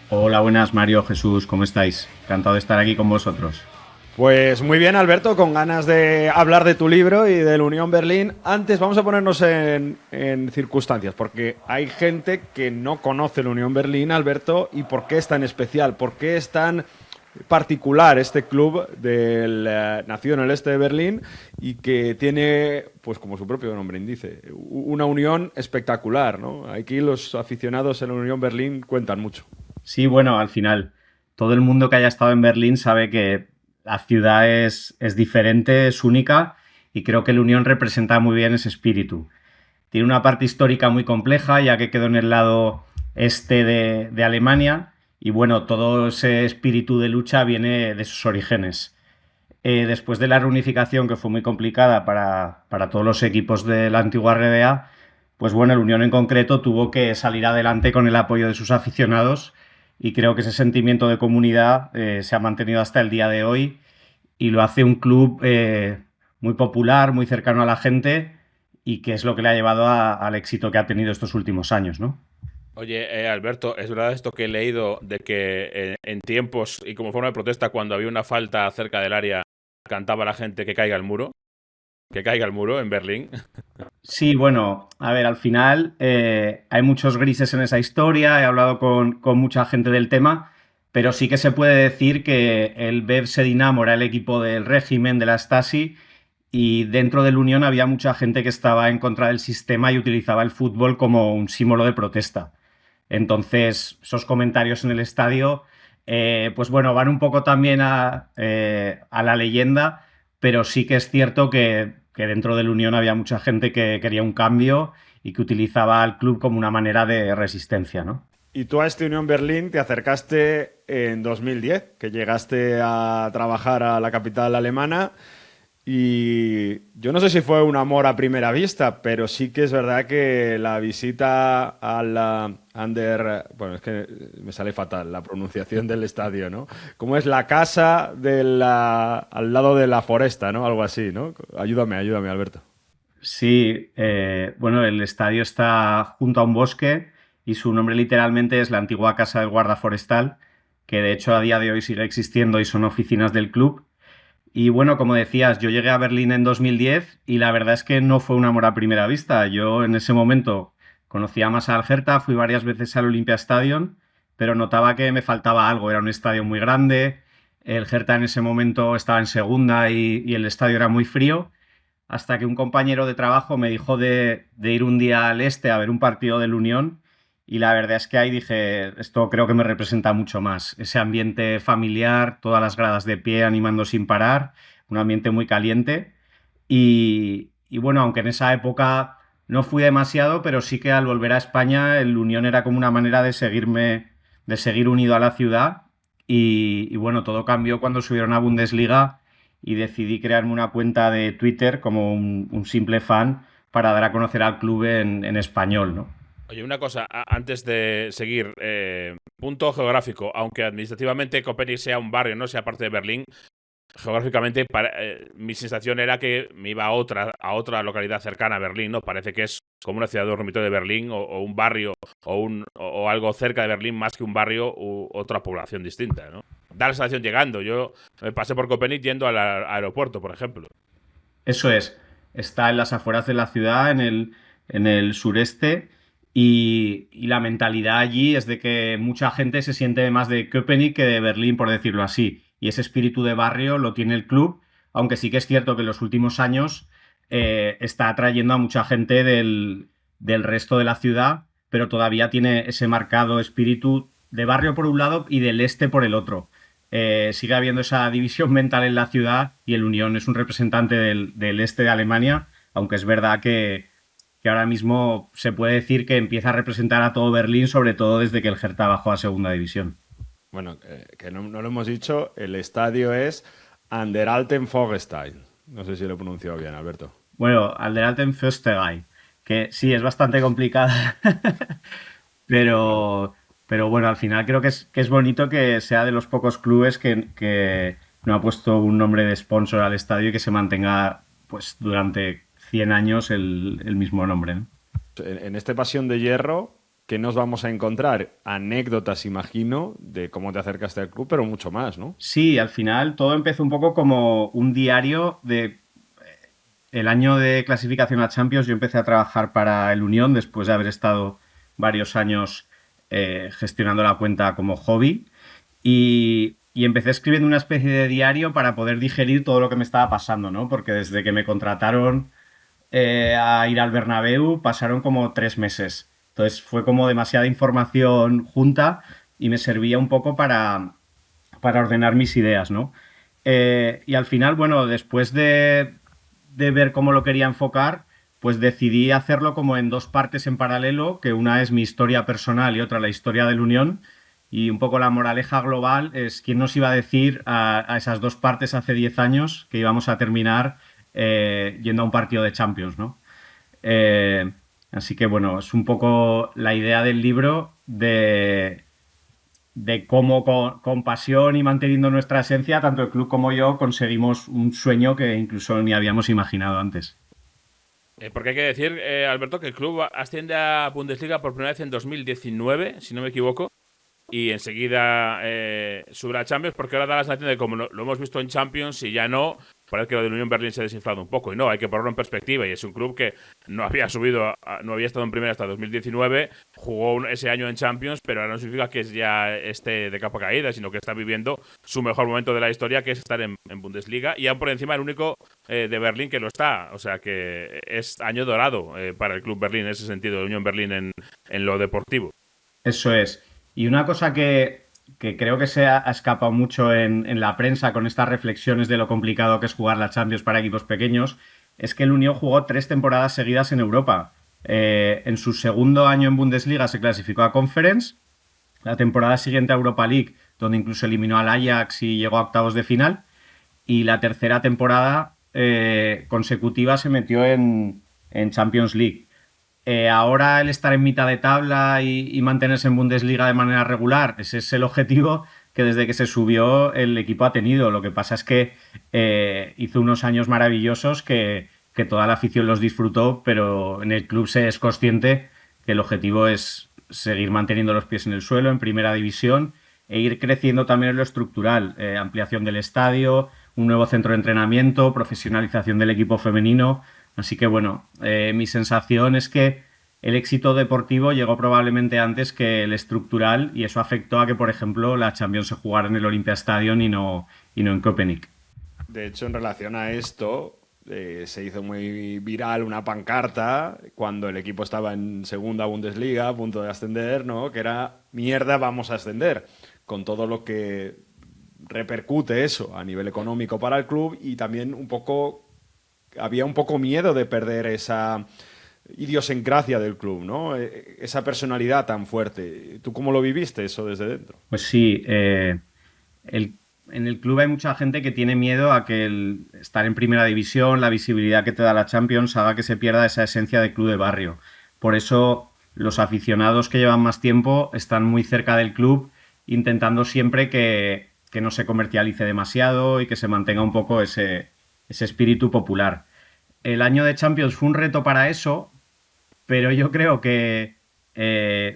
Hola, buenas, Mario, Jesús, ¿cómo estáis? Encantado de estar aquí con vosotros. Pues muy bien, Alberto, con ganas de hablar de tu libro y del Unión Berlín. Antes vamos a ponernos en circunstancias, porque hay gente que no conoce el Unión Berlín, Alberto, y por qué es tan especial, por qué es tan particular este club nacido en el este de Berlín y que tiene, pues como su propio nombre indica, una unión espectacular, ¿no? Aquí los aficionados en la Unión Berlín cuentan mucho. Sí, bueno, al final, todo el mundo que haya estado en Berlín sabe que la ciudad es diferente, es única, y creo que el Unión representa muy bien ese espíritu. Tiene una parte histórica muy compleja, ya que quedó en el lado este de Alemania, y bueno, todo ese espíritu de lucha viene de sus orígenes. Después de la reunificación, que fue muy complicada para todos los equipos de la antigua RDA, pues bueno, el Unión en concreto tuvo que salir adelante con el apoyo de sus aficionados, y creo que ese sentimiento de comunidad se ha mantenido hasta el día de hoy y lo hace un club muy popular, muy cercano a la gente, y que es lo que le ha llevado al éxito que ha tenido estos últimos años, ¿no? Oye, Alberto, ¿es verdad esto que he leído de que en tiempos y como forma de protesta, cuando había una falta cerca del área, cantaba la gente que caiga el muro? ¿Que caiga el muro en Berlín? Sí, bueno, a ver, al final hay muchos grises en esa historia, he hablado con mucha gente del tema, pero sí que se puede decir que el Bevse Dinamo era el equipo del régimen, de la Stasi, y dentro del Unión había mucha gente que estaba en contra del sistema y utilizaba el fútbol como un símbolo de protesta. Entonces, esos comentarios en el estadio, pues bueno, van un poco también a la leyenda, pero sí que es cierto que dentro del Unión había mucha gente que quería un cambio y que utilizaba al club como una manera de resistencia, ¿no? Y tú a este Unión Berlín te acercaste en 2010, que llegaste a trabajar a la capital alemana, y yo no sé si fue un amor a primera vista, pero sí que es verdad que la visita al bueno, es que me sale fatal la pronunciación del estadio, ¿no? ¿Cómo es la casa al lado de la Foresta, ¿no? Algo así, ¿no? Ayúdame, Alberto. Sí, bueno, el estadio está junto a un bosque y su nombre literalmente es la antigua casa del guarda forestal, que de hecho a día de hoy sigue existiendo y son oficinas del club. Y bueno, como decías, yo llegué a Berlín en 2010 y la verdad es que no fue un amor a primera vista. Yo en ese momento conocía más al Hertha, fui varias veces al Olympiastadion, pero notaba que me faltaba algo. Era un estadio muy grande, el Hertha en ese momento estaba en segunda y el estadio era muy frío, hasta que un compañero de trabajo me dijo de ir un día al este a ver un partido del Unión, y la verdad es que ahí dije, esto creo que me representa mucho más. Ese ambiente familiar, todas las gradas de pie animando sin parar, un ambiente muy caliente. Y bueno, aunque en esa época no fui demasiado, pero sí que al volver a España el Unión era como una manera de seguir unido a la ciudad. Y bueno, todo cambió cuando subieron a Bundesliga y decidí crearme una cuenta de Twitter como un simple fan para dar a conocer al club en español, ¿no? Oye, una cosa, antes de seguir, punto geográfico, aunque administrativamente Köpenick sea un barrio, no sea parte de Berlín, geográficamente mi sensación era que me iba a otra localidad cercana a Berlín, ¿no? Parece que es como una ciudad dormitorio de Berlín o un barrio o algo cerca de Berlín más que un barrio u otra población distinta, ¿no? Da la sensación llegando. Yo me pasé por Köpenick yendo al aeropuerto, por ejemplo. Eso es. Está en las afueras de la ciudad, en el sureste. Y la mentalidad allí es de que mucha gente se siente más de Köpenick que de Berlín, por decirlo así. Y ese espíritu de barrio lo tiene el club, aunque sí que es cierto que en los últimos años está atrayendo a mucha gente del resto de la ciudad, pero todavía tiene ese marcado espíritu de barrio por un lado y del este por el otro. Sigue habiendo esa división mental en la ciudad y el Unión es un representante del este de Alemania, aunque es verdad que ahora mismo se puede decir que empieza a representar a todo Berlín, sobre todo desde que el Hertha bajó a segunda división. Bueno, que no lo hemos dicho, el estadio es An der Alten Förstein. No sé si lo he pronunciado bien, Alberto. Bueno, An der Alten Förstein, que sí, es bastante complicada, pero bueno, al final creo que es bonito que sea de los pocos clubes que no ha puesto un nombre de sponsor al estadio y que se mantenga pues durante 100 años el mismo nombre, ¿no? En este Pasión de Hierro, ¿qué nos vamos a encontrar? Anécdotas, imagino, de cómo te acercaste al club, pero mucho más, ¿no? Sí, al final todo empezó un poco como un diario de... El año de clasificación a Champions yo empecé a trabajar para el Unión después de haber estado varios años gestionando la cuenta como hobby y empecé escribiendo una especie de diario para poder digerir todo lo que me estaba pasando, ¿no? Porque desde que me contrataron a ir al Bernabéu pasaron como 3 meses. Entonces fue como demasiada información junta y me servía un poco para ordenar mis ideas, ¿no? Y al final, bueno, después de ver cómo lo quería enfocar, pues decidí hacerlo como en 2 partes en paralelo, que una es mi historia personal y otra la historia del Unión. Y un poco la moraleja global es quién nos iba a decir a esas 2 partes hace 10 años que íbamos a terminar yendo a un partido de Champions, ¿no? Así que bueno, es un poco la idea del libro de cómo con pasión y manteniendo nuestra esencia, tanto el club como yo conseguimos un sueño que incluso ni habíamos imaginado antes. Porque hay que decir, Alberto, que el club asciende a Bundesliga por primera vez en 2019, si no me equivoco, y enseguida sube a Champions, porque ahora da la sensación de que como lo hemos visto en Champions y ya no, parece que lo del Unión Berlín se ha desinflado un poco. Y no, hay que ponerlo en perspectiva. Y es un club que no había subido, no había estado en primera hasta 2019, jugó ese año en Champions, pero ahora no significa que ya esté de capa caída, sino que está viviendo su mejor momento de la historia, que es estar en Bundesliga. Y aún por encima el único de Berlín que lo está. O sea que es año dorado para el club Berlín en ese sentido, el Unión Berlín en lo deportivo. Eso es. Y una cosa que creo que se ha escapado mucho en la prensa con estas reflexiones de lo complicado que es jugar la Champions para equipos pequeños es que el Unión jugó 3 temporadas seguidas en Europa. En su segundo año en Bundesliga se clasificó a Conference, la temporada siguiente a Europa League, donde incluso eliminó al Ajax y llegó a octavos de final, y la tercera temporada consecutiva se metió en Champions League. Ahora el estar en mitad de tabla y mantenerse en Bundesliga de manera regular, ese es el objetivo que desde que se subió el equipo ha tenido. Lo que pasa es que hizo unos años maravillosos que toda la afición los disfrutó, pero en el club se es consciente que el objetivo es seguir manteniendo los pies en el suelo en primera división e ir creciendo también en lo estructural, ampliación del estadio, un nuevo centro de entrenamiento, profesionalización del equipo femenino. Así que bueno, mi sensación es que el éxito deportivo llegó probablemente antes que el estructural y eso afectó a que, por ejemplo, la Champions se jugara en el Olympiastadion y no en Köpenick. De hecho, en relación a esto, se hizo muy viral una pancarta cuando el equipo estaba en segunda Bundesliga, a punto de ascender, ¿no? Que era mierda, vamos a ascender, con todo lo que repercute eso a nivel económico para el club y también había un poco miedo de perder esa idiosincrasia del club, ¿no? Esa personalidad tan fuerte. ¿Tú cómo lo viviste eso desde dentro? Pues sí, en el club hay mucha gente que tiene miedo a que el estar en primera división, la visibilidad que te da la Champions, haga que se pierda esa esencia de club de barrio. Por eso los aficionados que llevan más tiempo están muy cerca del club, intentando siempre que no se comercialice demasiado y que se mantenga un poco ese espíritu popular. El año de Champions fue un reto para eso, pero yo creo que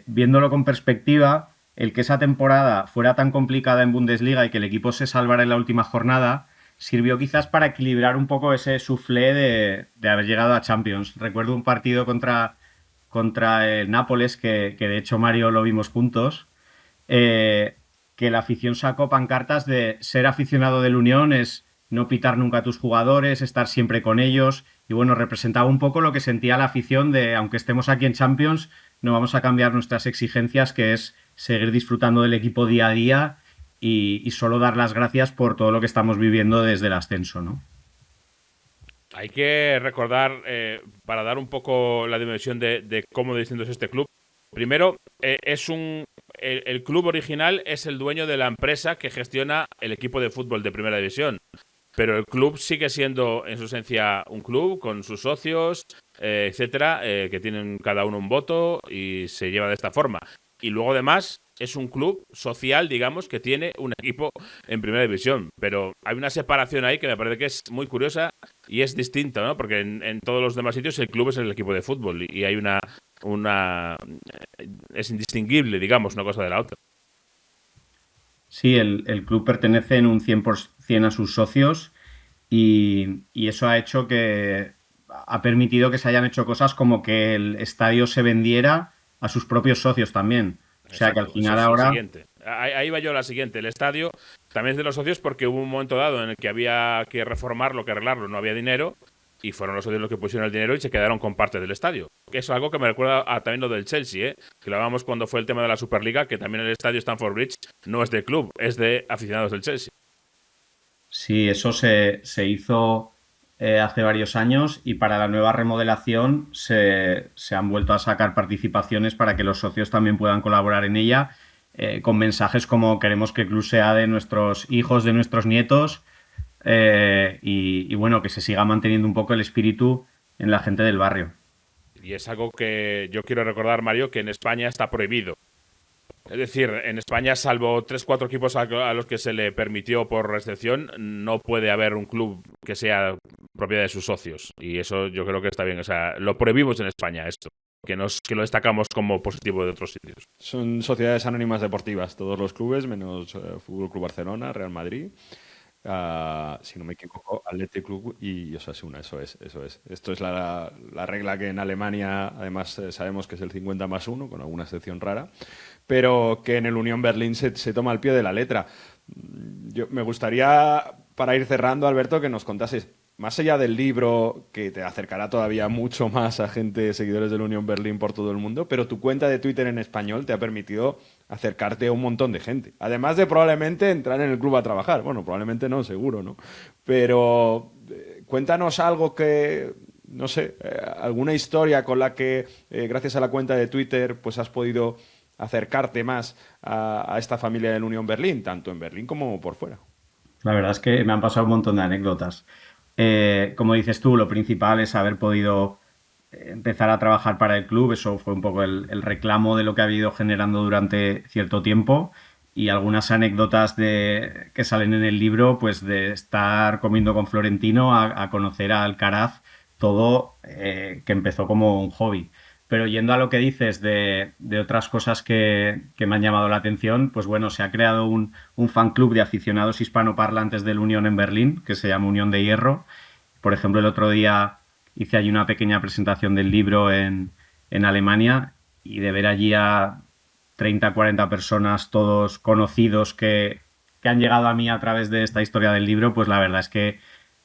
viéndolo con perspectiva, el que esa temporada fuera tan complicada en Bundesliga y que el equipo se salvara en la última jornada sirvió quizás para equilibrar un poco ese soufflé de haber llegado a Champions. Recuerdo un partido contra contra el Nápoles, que de hecho Mario lo vimos juntos, que la afición sacó pancartas de ser aficionado del Unión es no pitar nunca a tus jugadores, estar siempre con ellos, y bueno, representaba un poco lo que sentía la afición de, aunque estemos aquí en Champions, no vamos a cambiar nuestras exigencias, que es seguir disfrutando del equipo día a día y solo dar las gracias por todo lo que estamos viviendo desde el ascenso, ¿no? Hay que recordar, para dar un poco la dimensión de cómo distinto es este club. Primero, el club original es el dueño de la empresa que gestiona el equipo de fútbol de Primera División. Pero el club sigue siendo, en su esencia, un club con sus socios, etcétera, que tienen cada uno un voto y se lleva de esta forma. Y luego, además, es un club social, digamos, que tiene un equipo en Primera División. Pero hay una separación ahí que me parece que es muy curiosa y es distinta, ¿no? Porque en todos los demás sitios el club es el equipo de fútbol y hay es indistinguible, digamos, una cosa de la otra. Sí, el club pertenece en un 100% a sus socios y eso ha permitido que se hayan hecho cosas como que el estadio se vendiera a sus propios socios también. O sea, que al final ahora... Ahí va yo a la siguiente. El estadio también es de los socios porque hubo un momento dado en el que había que reformarlo, que arreglarlo, no había dinero y fueron los socios los que pusieron el dinero y se quedaron con parte del estadio. Es algo que me recuerda a también lo del Chelsea, que lo hablábamos cuando fue el tema de la Superliga, que también el estadio Stamford Bridge no es del club, es de aficionados del Chelsea. Sí, eso se hizo hace varios años y para la nueva remodelación se han vuelto a sacar participaciones para que los socios también puedan colaborar en ella, con mensajes como queremos que el club sea de nuestros hijos, de nuestros nietos, y bueno, que se siga manteniendo un poco el espíritu en la gente del barrio. Y es algo que yo quiero recordar, Mario, que en España está prohibido. Es decir, en España, salvo 3-4 equipos a los que se le permitió por restricción, no puede haber un club que sea propiedad de sus socios. Y eso yo creo que está bien. O sea, lo prohibimos en España, esto. Que lo destacamos como positivo de otros sitios. Son sociedades anónimas deportivas, todos los clubes, menos Fútbol Club Barcelona, Real Madrid. Si no me equivoco, Athletic Club y Osasuna, eso es. Esto es la regla que en Alemania, además, sabemos que es el 50+1, con alguna excepción rara, pero que en el Unión Berlín se toma al pie de la letra. Me gustaría, para ir cerrando, Alberto, que nos contases, más allá del libro, que te acercará todavía mucho más a seguidores del Unión Berlín por todo el mundo, pero tu cuenta de Twitter en español te ha permitido acercarte a un montón de gente. Además de probablemente entrar en el club a trabajar. Bueno, probablemente no, seguro, ¿no? Pero cuéntanos algo que, no sé, alguna historia con la que, gracias a la cuenta de Twitter, pues has podido acercarte más a esta familia del Unión Berlín, tanto en Berlín como por fuera. La verdad es que me han pasado un montón de anécdotas. Como dices tú, lo principal es haber podido empezar a trabajar para el club. Eso fue un poco el reclamo de lo que ha ido generando durante cierto tiempo, y algunas anécdotas que salen en el libro, pues de estar comiendo con Florentino a conocer a Alcaraz, todo que empezó como un hobby. Pero yendo a lo que dices de otras cosas que me han llamado la atención, pues bueno, se ha creado un fan club de aficionados hispanoparlantes del Unión en Berlín, que se llama Unión de Hierro. Por ejemplo, el otro día hice allí una pequeña presentación del libro en Alemania, y de ver allí a 30, 40 personas, todos conocidos que han llegado a mí a través de esta historia del libro, pues la verdad es que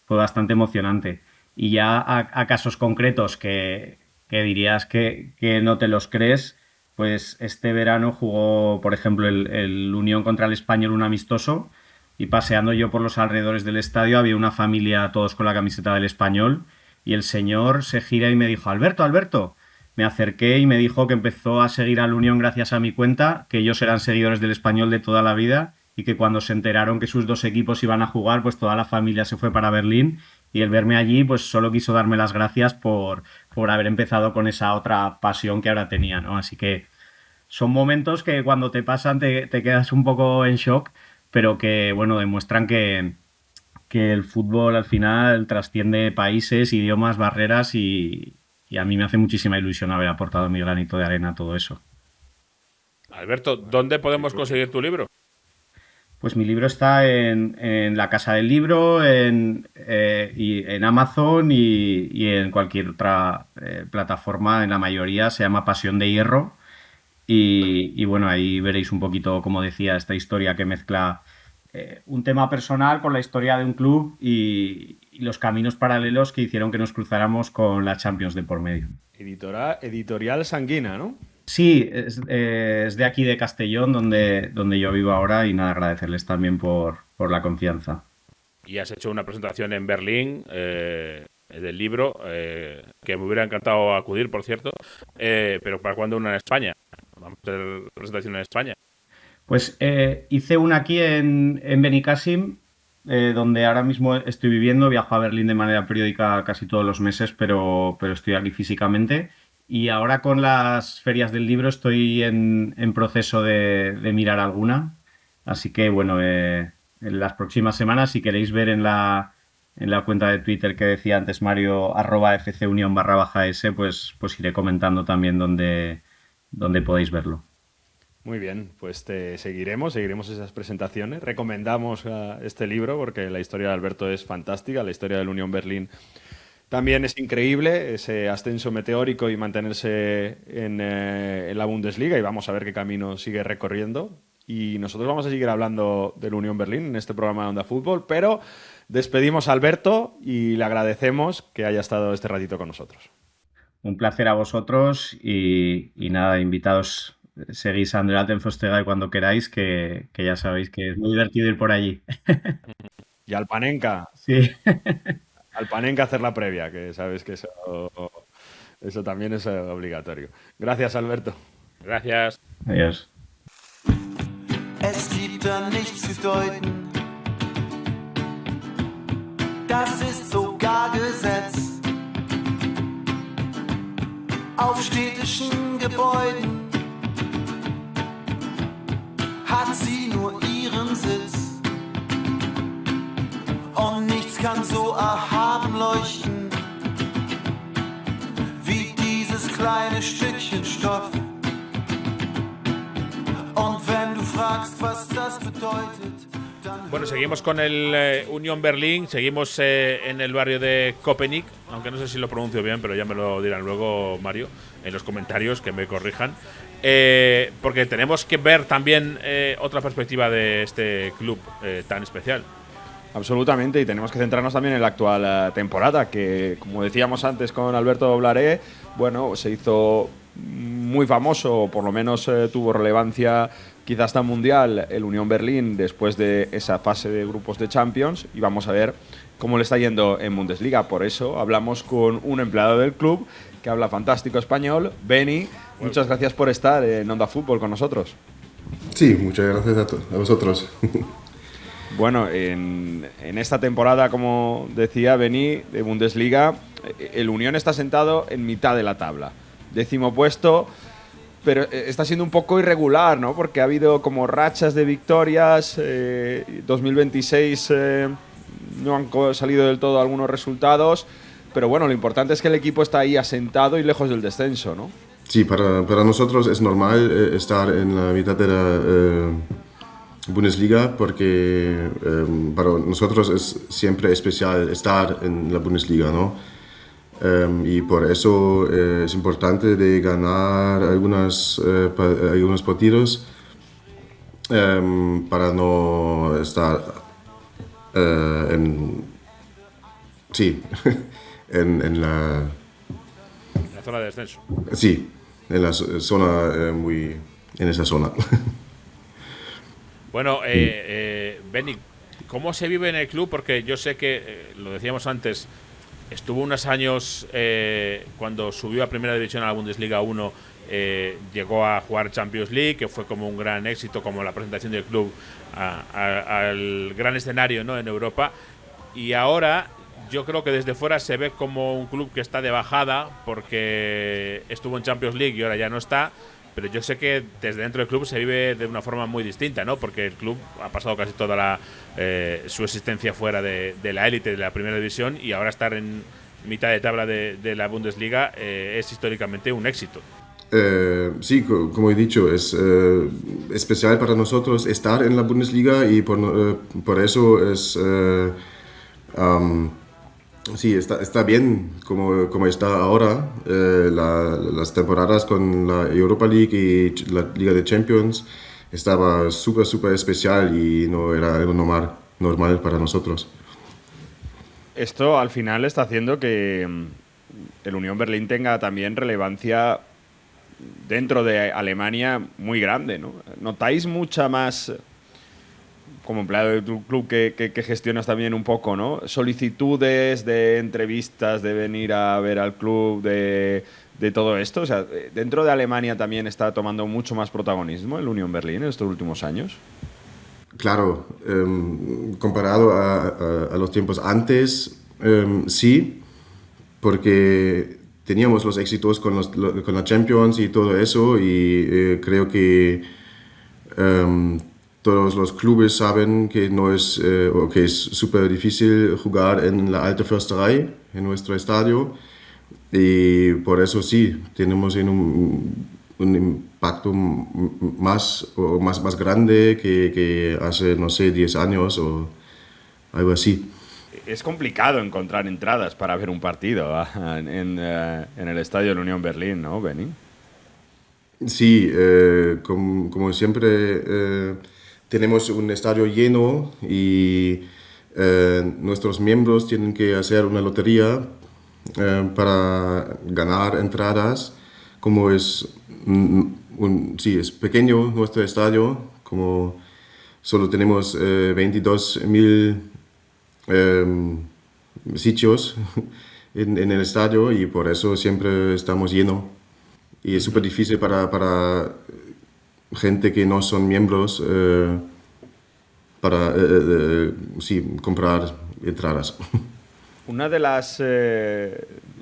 fue bastante emocionante. Y ya a casos concretos que dirías que no te los crees, pues este verano jugó, por ejemplo, el Unión contra el Español, un amistoso, y paseando yo por los alrededores del estadio había una familia, todos con la camiseta del Español, y el señor se gira y me dijo: Alberto, Alberto. Me acerqué y me dijo que empezó a seguir al Unión gracias a mi cuenta, que ellos eran seguidores del Español de toda la vida, y que cuando se enteraron que sus dos equipos iban a jugar, pues toda la familia se fue para Berlín, y el verme allí pues solo quiso darme las gracias por haber empezado con esa otra pasión que ahora tenía, ¿no? Así que son momentos que cuando te pasan te quedas un poco en shock, pero que, bueno, demuestran que el fútbol al final trasciende países, idiomas, barreras, y a mí me hace muchísima ilusión haber aportado mi granito de arena a todo eso. Alberto, ¿dónde podemos conseguir tu libro? Pues mi libro está en la Casa del Libro, y en Amazon y en cualquier otra plataforma. En la mayoría se llama Pasión de Hierro. Y bueno, ahí veréis un poquito, como decía, esta historia que mezcla un tema personal con la historia de un club y los caminos paralelos que hicieron que nos cruzáramos con la Champions de por medio. Editorial Sanguina, ¿no? Sí, es de aquí de Castellón, donde yo vivo ahora, y nada, agradecerles también por la confianza. Y has hecho una presentación en Berlín del libro, que me hubiera encantado acudir, por cierto, pero ¿para cuándo una en España? Vamos a hacer presentación en España. Pues hice una aquí en Benicàssim, donde ahora mismo estoy viviendo. Viajo a Berlín de manera periódica casi todos los meses, pero estoy aquí físicamente. Y ahora con las ferias del libro estoy en proceso de mirar alguna. Así que bueno, en las próximas semanas, si queréis ver en la cuenta de Twitter que decía antes Mario, @fcunion_s, pues iré comentando también dónde podéis verlo. Muy bien, pues te seguiremos esas presentaciones. Recomendamos este libro porque la historia de Alberto es fantástica, la historia del Unión Berlín también es increíble, ese ascenso meteórico y mantenerse en la Bundesliga, y vamos a ver qué camino sigue recorriendo. Y nosotros vamos a seguir hablando del Unión Berlín en este programa de Onda Fútbol, pero despedimos a Alberto y le agradecemos que haya estado este ratito con nosotros. Un placer a vosotros y nada, invitados. Seguís a Andrea Altenfostega cuando queráis, que ya sabéis que es muy divertido ir por allí. Y al Panenka. Sí. Al Panenka hacer la previa, que sabes que eso también es obligatorio. Gracias, Alberto. Gracias. Adiós. Es gibt da nichts zu deuten. Das ist sogar Gesetz. Auf städtischen Gebäuden hat sie nur ihren Sitz. Und nichts kann so erhaben leuchten wie dieses kleine Stückchen Stoff. Und wenn du fragst, was das bedeutet, dann... Bueno, seguimos con el Unión Berlín, seguimos en el barrio de Köpenick, aunque no sé si lo pronuncio bien, pero ya me lo dirán luego, Mario, en los comentarios, que me corrijan. Porque tenemos que ver también otra perspectiva de este club tan especial. Absolutamente, y tenemos que centrarnos también en la actual temporada, que, como decíamos antes con Alberto Blaré, bueno, se hizo muy famoso, o por lo menos tuvo relevancia quizás hasta mundial, el Unión Berlín después de esa fase de grupos de Champions, y vamos a ver cómo le está yendo en Bundesliga. Por eso hablamos con un empleado del club que habla fantástico español, Beni. Muchas gracias por estar en Onda Fútbol con nosotros. Sí, muchas gracias a vosotros. Bueno, en esta temporada, como decía Beni, de Bundesliga, el Unión está sentado en mitad de la tabla. 10º puesto, pero está siendo un poco irregular, ¿no? Porque ha habido como rachas de victorias. 2026 no han salido del todo algunos resultados, pero bueno, lo importante es que el equipo está ahí asentado y lejos del descenso, ¿no? Sí, para nosotros es normal estar en la mitad de la Bundesliga, porque para nosotros es siempre especial estar en la Bundesliga, ¿no? Y por eso es importante de ganar algunos partidos para no estar en la zona de descenso. Sí, en la zona, en esa zona. Bueno, Beni, ¿cómo se vive en el club? Porque yo sé que, lo decíamos antes, estuvo unos años cuando subió a Primera División a la Bundesliga 1, llegó a jugar Champions League, que fue como un gran éxito, como la presentación del club al gran escenario, ¿no?, en Europa. Y ahora yo creo que desde fuera se ve como un club que está de bajada, porque estuvo en Champions League y ahora ya no está. Pero yo sé que desde dentro del club se vive de una forma muy distinta, ¿no? Porque el club ha pasado casi toda su existencia fuera de la élite de la Primera División, y ahora estar en mitad de tabla de la Bundesliga es históricamente un éxito. Sí, como he dicho, es especial para nosotros estar en la Bundesliga y por eso es... sí, está bien como está ahora. Las temporadas con la Europa League y la Liga de Champions estaba súper especial y no era algo normal para nosotros. Esto al final está haciendo que el Unión Berlín tenga también relevancia dentro de Alemania muy grande, ¿no? ¿Notáis mucha más, como empleado de tu club que gestionas también un poco, ¿no? Solicitudes de entrevistas, de venir a ver al club, de todo esto? O sea, ¿dentro de Alemania también está tomando mucho más protagonismo el Unión Berlín en estos últimos años? Claro, comparado a los tiempos antes, sí, porque teníamos los éxitos con la Champions y todo eso, y creo que todos los clubes saben que no es, o que es súper difícil jugar en la Alte Försterei, en nuestro estadio, y por eso sí, tenemos un impacto más grande que hace, no sé, 10 años o algo así. Es complicado encontrar entradas para ver un partido en el estadio de la Unión Berlín, ¿no, Benny? Sí, como siempre tenemos un estadio lleno y nuestros miembros tienen que hacer una lotería para ganar entradas. Como es es pequeño nuestro estadio, como solo tenemos 22.000 sitios en el estadio y por eso siempre estamos llenos. Y es súper difícil para gente que no son miembros para comprar entradas. Una de las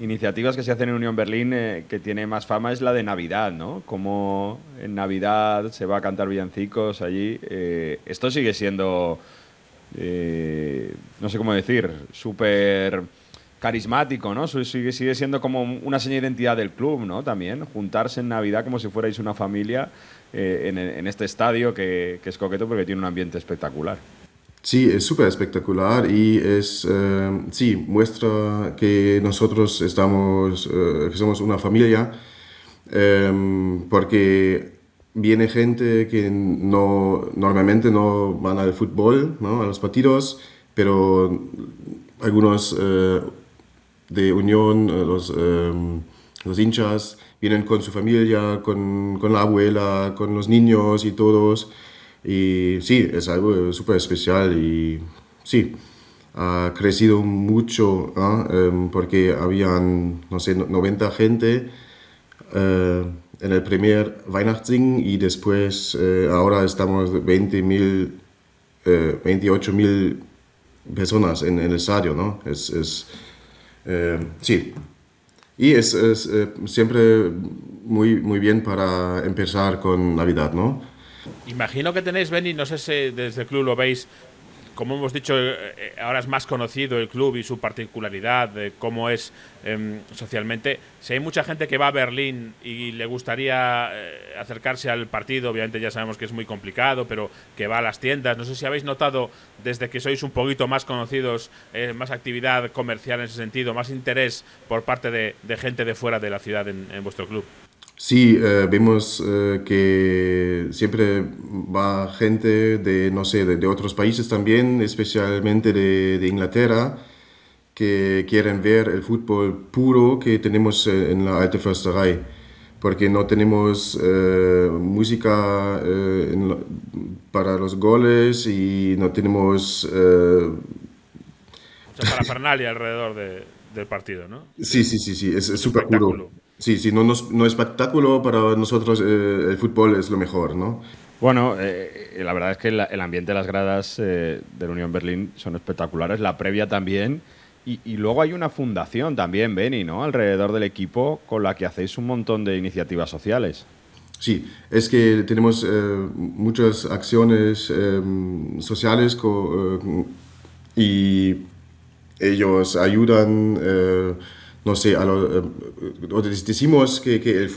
iniciativas que se hacen en Unión Berlín que tiene más fama es la de Navidad, ¿no? Como en Navidad se va a cantar villancicos allí. Esto sigue siendo, no sé cómo decir, súper carismático, ¿no? Sigue siendo como una seña de identidad del club, ¿no? También juntarse en Navidad como si fuerais una familia en este estadio que es coqueto porque tiene un ambiente espectacular. Sí, es súper espectacular y muestra que nosotros que somos una familia, porque viene gente que normalmente no van al fútbol, ¿no? A los partidos, pero algunos de Unión, los hinchas, vienen con su familia, con la abuela, con los niños y todos. Y sí, es algo súper especial y sí, ha crecido mucho, porque habían, no sé, 90 gente en el primer Weihnachtssingen y después ahora estamos 28.000 personas en el estadio, ¿no? Sí. Y es siempre muy bien para empezar con Navidad, ¿no? Imagino que tenéis, Benny, no sé si desde el club lo veis, como hemos dicho, ahora es más conocido el club y su particularidad, de cómo es socialmente. Si hay mucha gente que va a Berlín y le gustaría acercarse al partido, obviamente ya sabemos que es muy complicado, pero que va a las tiendas. No sé si habéis notado, desde que sois un poquito más conocidos, más actividad comercial en ese sentido, más interés por parte de gente de fuera de la ciudad en vuestro club. Sí, vemos que siempre va gente de, no sé, de otros países también, especialmente de Inglaterra, que quieren ver el fútbol puro que tenemos en la Alte Försterei, porque no tenemos música para los goles y no tenemos... Mucha parafernalia alrededor del partido, ¿no? Sí, es súper puro. Sí, no es espectáculo, para nosotros el fútbol es lo mejor, ¿no? Bueno, la verdad es que el ambiente de las gradas del Unión Berlín son espectaculares, la previa también, y luego hay una fundación también, Benny, ¿no? Alrededor del equipo con la que hacéis un montón de iniciativas sociales. Sí, es que tenemos muchas acciones sociales y ellos ayudan no sé, decimos que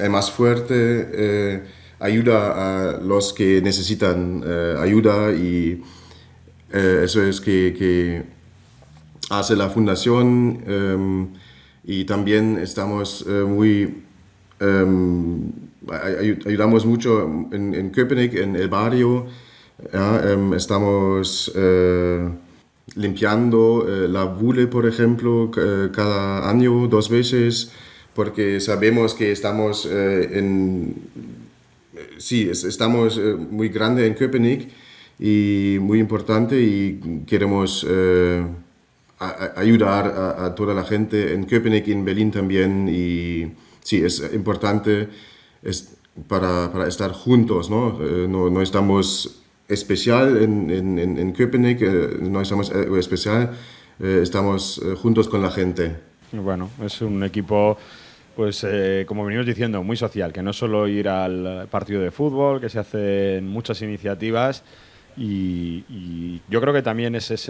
el más fuerte ayuda a los que necesitan ayuda, y eso es que hace la fundación, y también estamos ayudamos mucho en Köpenick, en el barrio. Estamos limpiando la Wule, por ejemplo, cada año 2 veces, porque sabemos que estamos estamos muy grande en Köpenick y muy importante, y queremos ayudar a toda la gente en Köpenick y en Berlín también, y sí, es importante para estar juntos, ¿no? No estamos especial en Köpenick, no estamos especial, estamos juntos con la gente. Bueno, es un equipo, pues como venimos diciendo, muy social, que no es solo ir al partido de fútbol, que se hacen muchas iniciativas, y yo creo que también ese es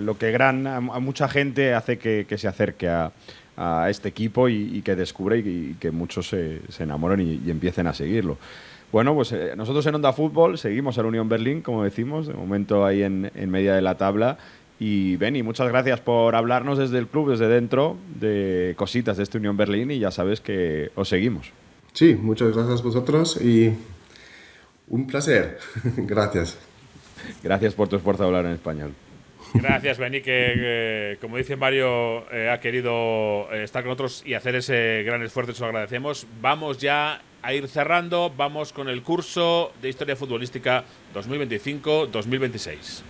lo que a mucha gente hace que se acerque a este equipo y que descubre y que muchos se enamoren y empiecen a seguirlo. Bueno, pues nosotros en Onda Fútbol seguimos al Unión Berlín, como decimos, de momento ahí en media de la tabla. Y Beni, muchas gracias por hablarnos desde el club, desde dentro, de cositas de este Unión Berlín, y ya sabes que os seguimos. Sí, muchas gracias a vosotros y un placer. Gracias. Gracias por tu esfuerzo de hablar en español. Gracias, Beni, que como dice Mario, ha querido estar con nosotros y hacer ese gran esfuerzo, se lo agradecemos. Vamos ya a ir cerrando, vamos con el curso de Historia Futbolística 2025-2026.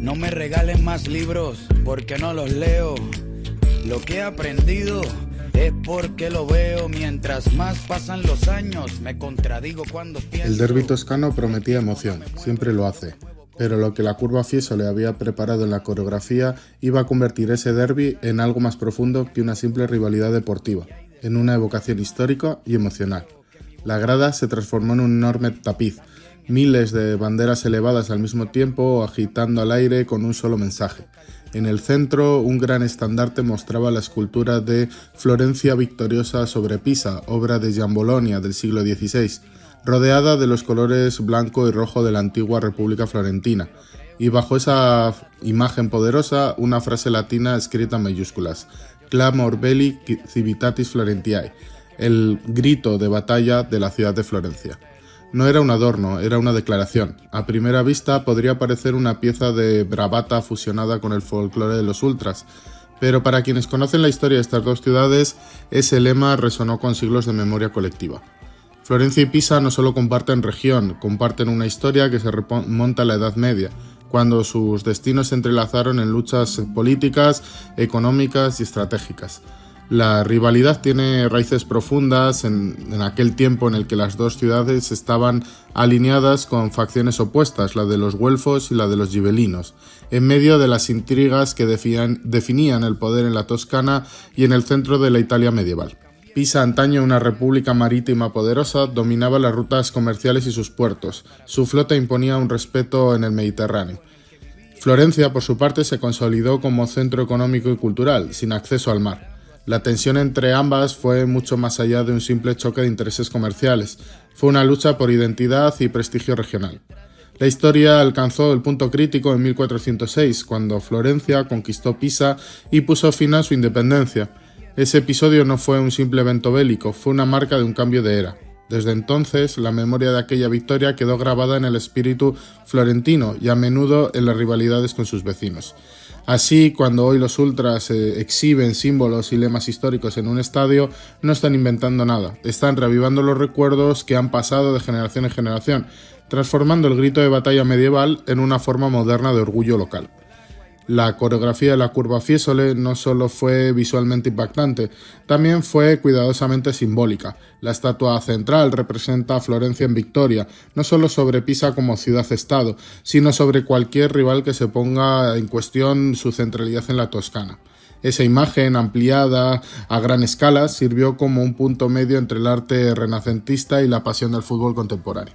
No me regalen más libros porque no los leo. Lo que he aprendido es porque lo veo. Mientras más pasan los años, me contradigo cuando pienso. El derbi toscano prometía emoción, siempre lo hace. Pero lo que la curva Fieso le había preparado en la coreografía iba a convertir ese derbi en algo más profundo que una simple rivalidad deportiva, en una evocación histórica y emocional. La grada se transformó en un enorme tapiz, miles de banderas elevadas al mismo tiempo, agitando al aire con un solo mensaje. En el centro, un gran estandarte mostraba la escultura de Florencia victoriosa sobre Pisa, obra de Giambologna del siglo XVI, rodeada de los colores blanco y rojo de la antigua República Florentina, y bajo esa imagen poderosa una frase latina escrita en mayúsculas: Clamor belli civitatis Florentiae, el grito de batalla de la ciudad de Florencia. No era un adorno, era una declaración. A primera vista podría parecer una pieza de bravata fusionada con el folclore de los ultras, pero para quienes conocen la historia de estas dos ciudades, ese lema resonó con siglos de memoria colectiva. Florencia y Pisa no solo comparten región, comparten una historia que se remonta a la Edad Media, cuando sus destinos se entrelazaron en luchas políticas, económicas y estratégicas. La rivalidad tiene raíces profundas en aquel tiempo en el que las dos ciudades estaban alineadas con facciones opuestas, la de los güelfos y la de los gibelinos, en medio de las intrigas que definían el poder en la Toscana y en el centro de la Italia medieval. Pisa, antaño una república marítima poderosa, dominaba las rutas comerciales y sus puertos. Su flota imponía un respeto en el Mediterráneo. Florencia, por su parte, se consolidó como centro económico y cultural, sin acceso al mar. La tensión entre ambas fue mucho más allá de un simple choque de intereses comerciales. Fue una lucha por identidad y prestigio regional. La historia alcanzó el punto crítico en 1406, cuando Florencia conquistó Pisa y puso fin a su independencia. Ese episodio no fue un simple evento bélico, fue una marca de un cambio de era. Desde entonces, la memoria de aquella victoria quedó grabada en el espíritu florentino y a menudo en las rivalidades con sus vecinos. Así, cuando hoy los ultras exhiben símbolos y lemas históricos en un estadio, no están inventando nada, están reavivando los recuerdos que han pasado de generación en generación, transformando el grito de batalla medieval en una forma moderna de orgullo local. La coreografía de la curva Fiesole no solo fue visualmente impactante, también fue cuidadosamente simbólica. La estatua central representa a Florencia en victoria, no solo sobre Pisa como ciudad-estado, sino sobre cualquier rival que se ponga en cuestión su centralidad en la Toscana. Esa imagen, ampliada a gran escala, sirvió como un punto medio entre el arte renacentista y la pasión del fútbol contemporáneo.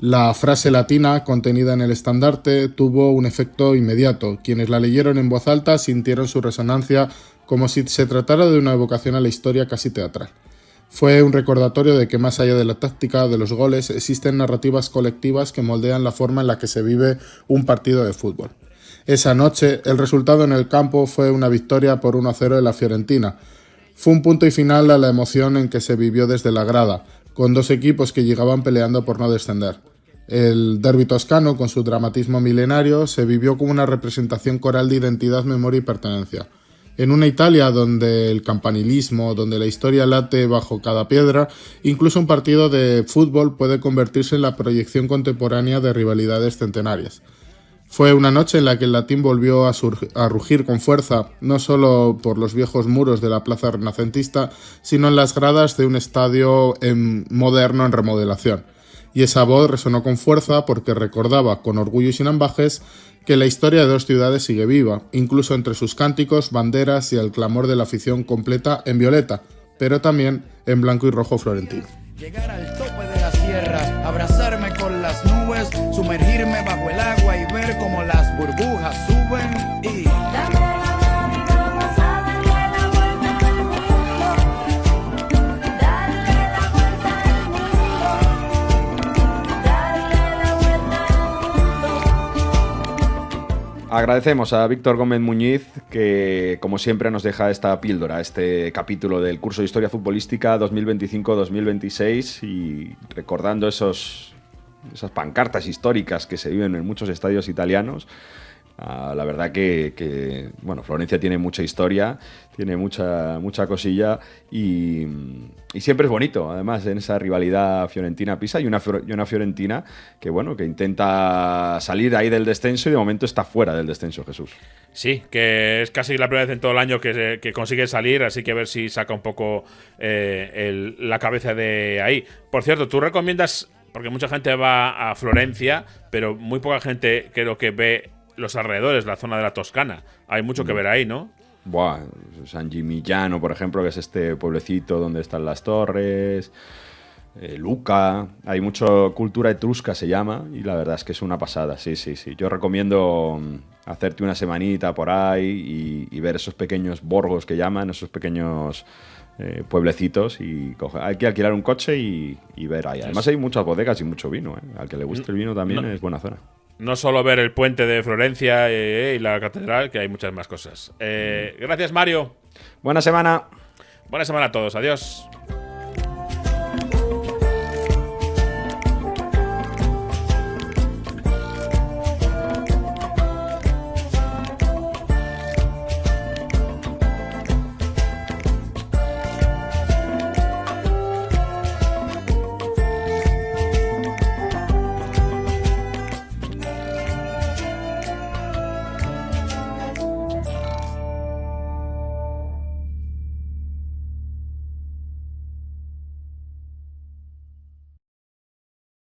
La frase latina contenida en el estandarte tuvo un efecto inmediato. Quienes la leyeron en voz alta sintieron su resonancia como si se tratara de una evocación a la historia casi teatral. Fue un recordatorio de que más allá de la táctica de los goles existen narrativas colectivas que moldean la forma en la que se vive un partido de fútbol. Esa noche, el resultado en el campo fue una victoria por 1-0 de la Fiorentina. Fue un punto y final a la emoción en que se vivió desde la grada, con dos equipos que llegaban peleando por no descender. El derbi toscano, con su dramatismo milenario, se vivió como una representación coral de identidad, memoria y pertenencia. En una Italia donde el campanilismo, donde la historia late bajo cada piedra, incluso un partido de fútbol puede convertirse en la proyección contemporánea de rivalidades centenarias. Fue una noche en la que el latín volvió a rugir con fuerza, no solo por los viejos muros de la plaza renacentista, sino en las gradas de un estadio moderno en remodelación. Y esa voz resonó con fuerza porque recordaba, con orgullo y sin ambajes, que la historia de dos ciudades sigue viva, incluso entre sus cánticos, banderas y el clamor de la afición completa en violeta, pero también en blanco y rojo florentino. Llegar al tope de la sierra, abrazarme con las nubes, sumergirme bajo el agua y ver cómo las burbujas suben y... Agradecemos a Víctor Gómez Muñiz que, como siempre, nos deja esta píldora, este capítulo del curso de Historia Futbolística 2025-2026 y recordando esas pancartas históricas que se viven en muchos estadios italianos. La verdad que bueno, Florencia tiene mucha historia, tiene mucha cosilla y siempre es bonito, además, en esa rivalidad Fiorentina-Pisa y una Fiorentina que, bueno, que intenta salir ahí del descenso y de momento está fuera del descenso, Jesús. Sí, que es casi la primera vez en todo el año que consigue salir, así que a ver si saca un poco la cabeza de ahí. Por cierto, tú recomiendas, porque mucha gente va a Florencia, pero muy poca gente creo que ve los alrededores, la zona de la Toscana. Hay mucho que ver ahí, ¿no? Buah, San Gimignano, por ejemplo, que es este pueblecito donde están las torres, Luca, hay mucha cultura etrusca, se llama, y la verdad es que es una pasada, sí. Yo recomiendo hacerte una semanita por ahí y ver esos pequeños borgos que llaman, esos pequeños pueblecitos, y hay que alquilar un coche y ver ahí. Además hay muchas bodegas y mucho vino, al que le guste el vino también es buena zona. No solo ver el puente de Florencia y la catedral, que hay muchas más cosas. Gracias, Mario. Buena semana. Buena semana a todos. Adiós.